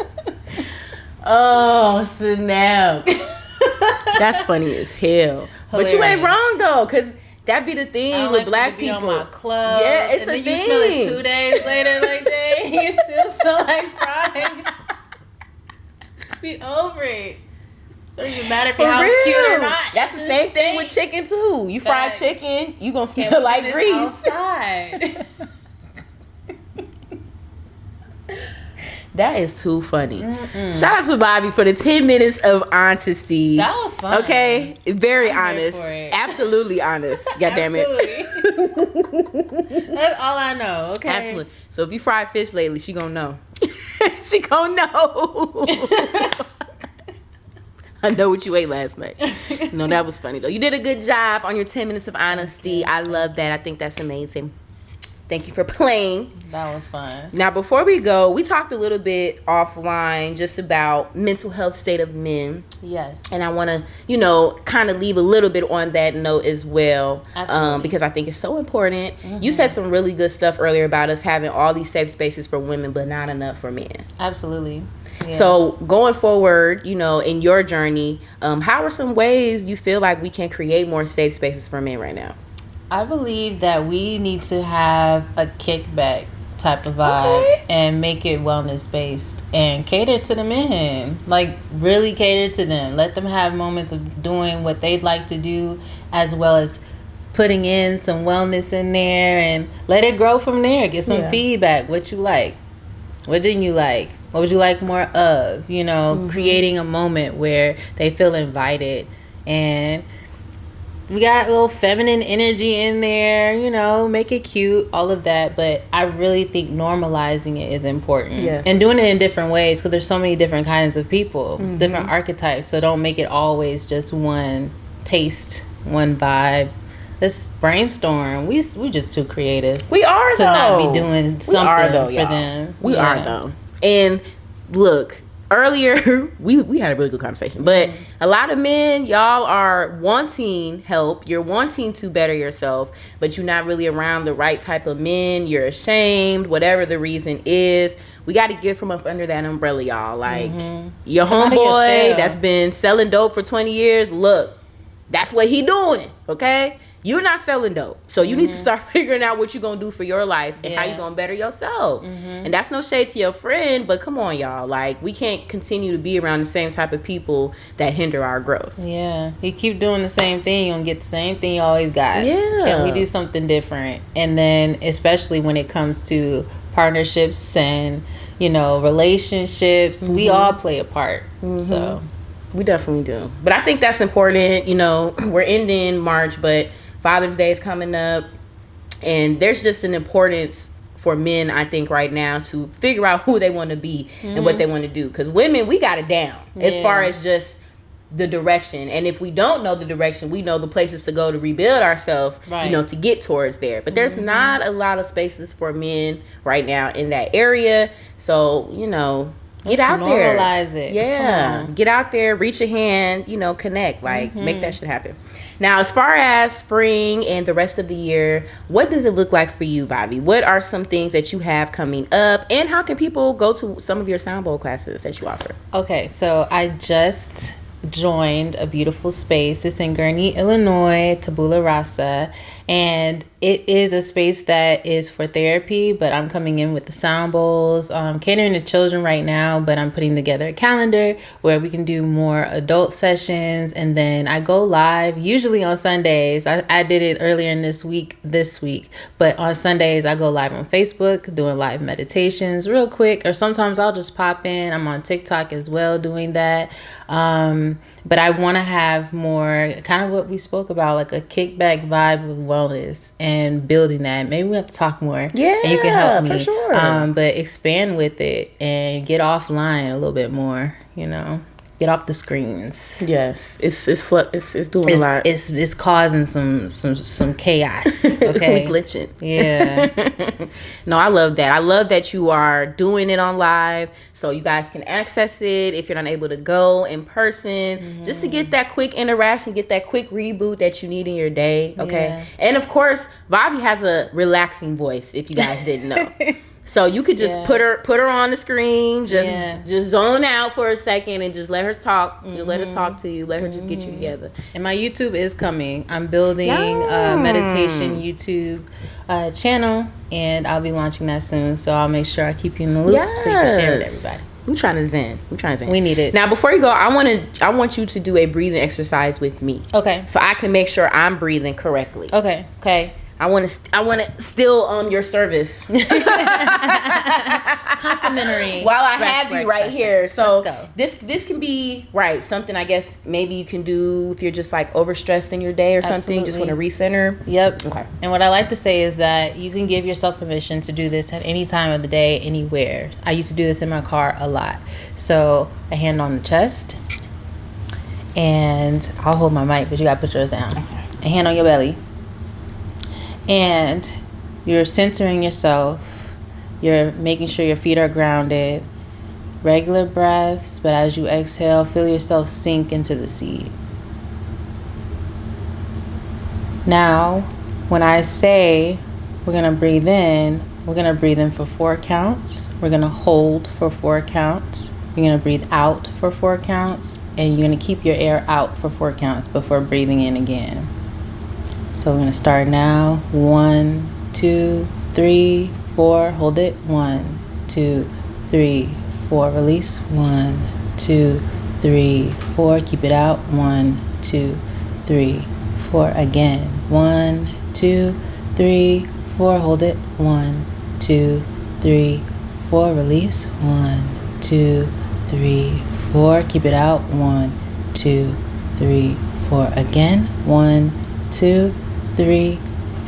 Oh, snap. That's funny as hell. But you ain't Hilarious. wrong though, because that be the thing I don't with like black to be people. on my clothes. Yeah, it's and a then thing. you smell it 2 days later, like, dang, you still smell like frying. Be over it. Don't even matter if For your house real. cute or not. That's the It's same thing stink. with chicken too. You fry Facts. chicken, you gonna Can't smell we like do this grease. outside? That is too funny. Shout out to Bobby for the 10 minutes of honesty. That was fun. Okay, very I'm here honest. for it. Absolutely honest. God damn it. Absolutely. That's all I know. Okay. Absolutely. So if you fried fish lately, she gonna know. She gonna know. I know what you ate last night. No, that was funny though. You did a good job on your 10 minutes of honesty. I love that. I think that's amazing. Thank you for playing. That was fun. Now, before we go, we talked a little bit offline just about mental health state of men. Yes. And I want to, kind of leave a little bit on that note as well. Absolutely. Because I think it's so important. You said some really good stuff earlier about us having all these safe spaces for women, but not enough for men. Absolutely. Yeah. So going forward, in your journey, how are some ways you feel like we can create more safe spaces for men right now? I believe that we need to have a kickback type of vibe and make it wellness based and cater to the men. Like really cater to them. Let them have moments of doing what they'd like to do, as well as putting in some wellness in there, and let it grow from there. Get some feedback. What you like? What didn't you like? What would you like more of? Creating a moment where they feel invited. And we got a little feminine energy in there, make it cute, all of that. But I really think normalizing it is important. Yes. And doing it in different ways, because there's so many different kinds of people, different archetypes. So don't make it always just one taste, one vibe. Let's brainstorm. We just too creative. We are, to not be doing something for them. We are, though. And look, earlier we had a really good conversation, but a lot of men, y'all are wanting help. You're wanting to better yourself, but you're not really around the right type of men. You're ashamed, whatever the reason is. We got to get from up under that umbrella, y'all. Like your homeboy that's been selling dope for 20 years. Look, that's what he doing. Okay. You're not selling dope. So you need to start figuring out what you're going to do for your life and how you're going to better yourself. And that's no shade to your friend, but come on, y'all. Like, we can't continue to be around the same type of people that hinder our growth. Yeah. You keep doing the same thing, you're going to get the same thing you always got. Yeah. Can we do something different? And then, especially when it comes to partnerships and, relationships, we all play a part. So we definitely do. But I think that's important. We're ending March, but Father's Day is coming up, and there's just an importance for men, I think, right now to figure out who they want to be and what they want to do. Because women, we got it down as far as just the direction. And if we don't know the direction, we know the places to go to rebuild ourselves, to get towards there. But there's not a lot of spaces for men right now in that area. So, get out there. Normalize it. Yeah. Get out there, reach a hand, connect, make that shit happen. Now, as far as spring and the rest of the year, what does it look like for you, Vavi? What are some things that you have coming up, and how can people go to some of your sound bowl classes that you offer? Okay, so I just joined a beautiful space. It's in Gurnee, Illinois, Tabula Rasa, and it is a space that is for therapy, but I'm coming in with the sound bowls, catering to children right now, but I'm putting together a calendar where we can do more adult sessions. And then I go live usually on Sundays. I did it earlier in this week, but on Sundays I go live on Facebook doing live meditations real quick, or sometimes I'll just pop in. I'm on TikTok as well doing that. But I want to have more kind of what we spoke about, like a kickback vibe of wellness and building that. Maybe we have to talk more. Yeah, and you can help me. For sure. But expand with it and get offline a little bit more, Get off the screens. Yes, it's doing a lot. It's causing some chaos. Okay, we glitching. Yeah. No, I love that. I love that you are doing it on live, so you guys can access it if you're not able to go in person, just to get that quick interaction, get that quick reboot that you need in your day. Okay, and of course, Vavi has a relaxing voice. If you guys didn't know. So you could just put her on the screen, just zone out for a second and just let her talk. Just let her talk to you. Let her just get you together. And my YouTube is coming. I'm building a meditation YouTube channel, and I'll be launching that soon. So I'll make sure I keep you in the loop so you can share it with everybody. I'm trying to zen. We need it. Now, before you go, I want you to do a breathing exercise with me. Okay. So I can make sure I'm breathing correctly. Okay. Okay. I want to still on your service. Complimentary. While I have you right session. here. So Let's go. this can be something I guess maybe you can do if you're just like overstressed in your day or something. Just want to recenter. Yep. Okay. And what I like to say is that you can give yourself permission to do this at any time of the day, anywhere. I used to do this in my car a lot. So a hand on the chest, and I'll hold my mic, but you gotta put yours down. A hand on your belly. And you're centering yourself. You're making sure your feet are grounded. Regular breaths, but as you exhale, feel yourself sink into the seat. Now, when I say we're going to breathe in for 4 counts. We're going to hold for 4 counts. You're going to breathe out for 4 counts. And you're going to keep your air out for 4 counts before breathing in again. So we're going to start now. 1, 2, 3, 4. Hold it. 1, 2, 3, 4. Release. 1, 2, 3, 4. Keep it out. 1, 2, 3, 4. Again. 1, 2, 3, 4. Hold it. 1, 2, 3, 4. Release. 1, 2, 3, 4. Keep it out. 1, 2, 3, 4. Again. 1, 2, 3,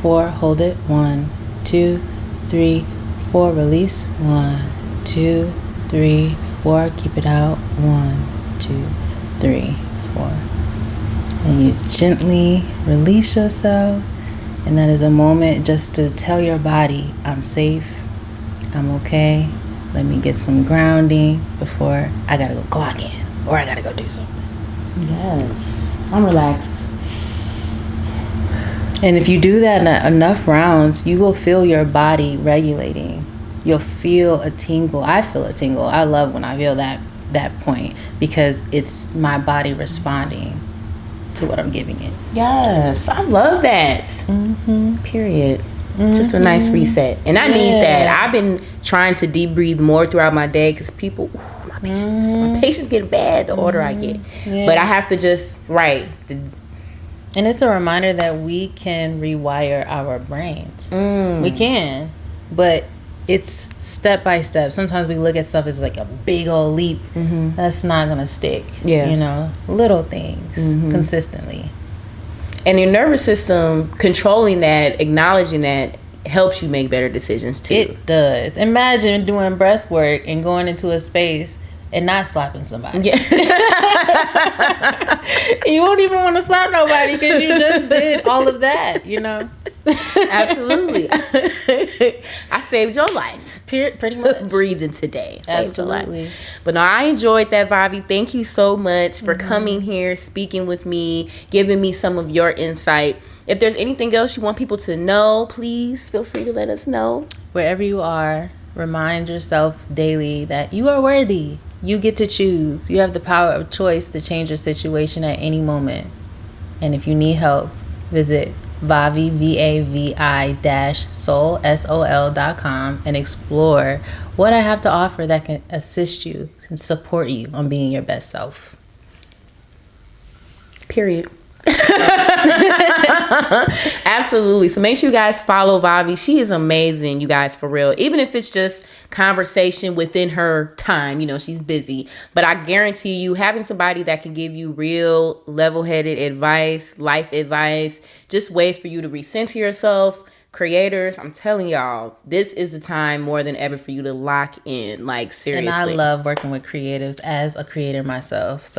4. Hold it. 1, 2, 3, 4. Release. 1, 2, 3, 4. Keep it out. 1, 2, 3, 4. And you gently release yourself. And that is a moment just to tell your body, I'm safe. I'm okay. Let me get some grounding before I gotta go clock in or I gotta go do something. Yes. I'm relaxed. And if you do that enough rounds, you will feel your body regulating. You'll feel a tingle. I feel a tingle. I love when I feel that point because it's my body responding to what I'm giving it. Yes. I love that. Mm-hmm. Period. Mm-hmm. Just a nice reset. And I need that. I've been trying to deep breathe more throughout my day because people, my patience get bad the older I get. Yeah. But I have to just, and it's a reminder that we can rewire our brains. We can, but it's step by step. Sometimes we look at stuff as like a big old leap. That's not going to stick. Yeah. Little things consistently. And your nervous system, controlling that, acknowledging that, helps you make better decisions too. It does. Imagine doing breath work and going into a space and not slapping somebody. Yeah. You won't even want to slap nobody because you just did all of that, Absolutely. I saved your life. Pretty much. Breathing today. Absolutely. But no, I enjoyed that, Vavi. Thank you so much for coming here, speaking with me, giving me some of your insight. If there's anything else you want people to know, please feel free to let us know. Wherever you are, remind yourself daily that you are worthy. You get to choose. You have the power of choice to change your situation at any moment. And if you need help, visit Vavi, Vavi-Sol, SOL.com and explore what I have to offer that can assist you and support you on being your best self. Period. Absolutely. So make sure you guys follow Vavi. She is amazing, you guys, for real. Even if it's just conversation within her time, she's busy. But I guarantee you, having somebody that can give you real level-headed advice, life advice, just ways for you to recenter yourself. Creators, I'm telling y'all, this is the time more than ever for you to lock in. Like, seriously. And I love working with creatives as a creator myself.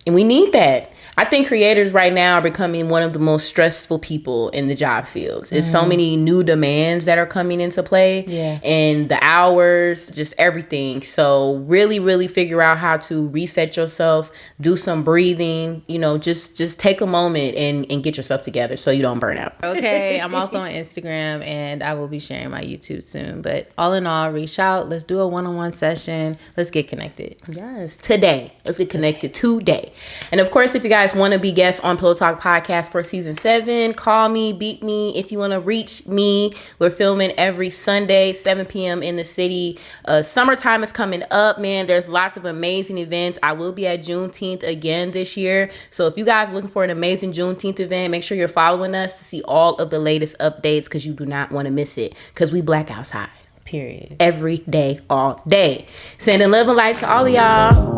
And we need that. I think creators right now are becoming one of the most stressful people in the job fields. There's so many new demands that are coming into play. Yeah. And the hours, just everything. So really, really figure out how to reset yourself, do some breathing, just take a moment and get yourself together so you don't burn out. Okay. I'm also on Instagram and I will be sharing my YouTube soon. But all in all, reach out. Let's do a one-on-one session. Let's get connected. Yes. Today. Let's get connected today. day. And of course, if you guys want to be guests on Pillowtalk Podcast for season 7, call me, beat me. If you want to reach me, we're filming every Sunday, 7 p.m. in the city. Summertime is coming up, man. There's lots of amazing events. I will be at Juneteenth again this year. So if you guys are looking for an amazing Juneteenth event, make sure you're following us to see all of the latest updates, because you do not want to miss it, because we black outside. Period. Every day, all day. Sending love and light to all of y'all.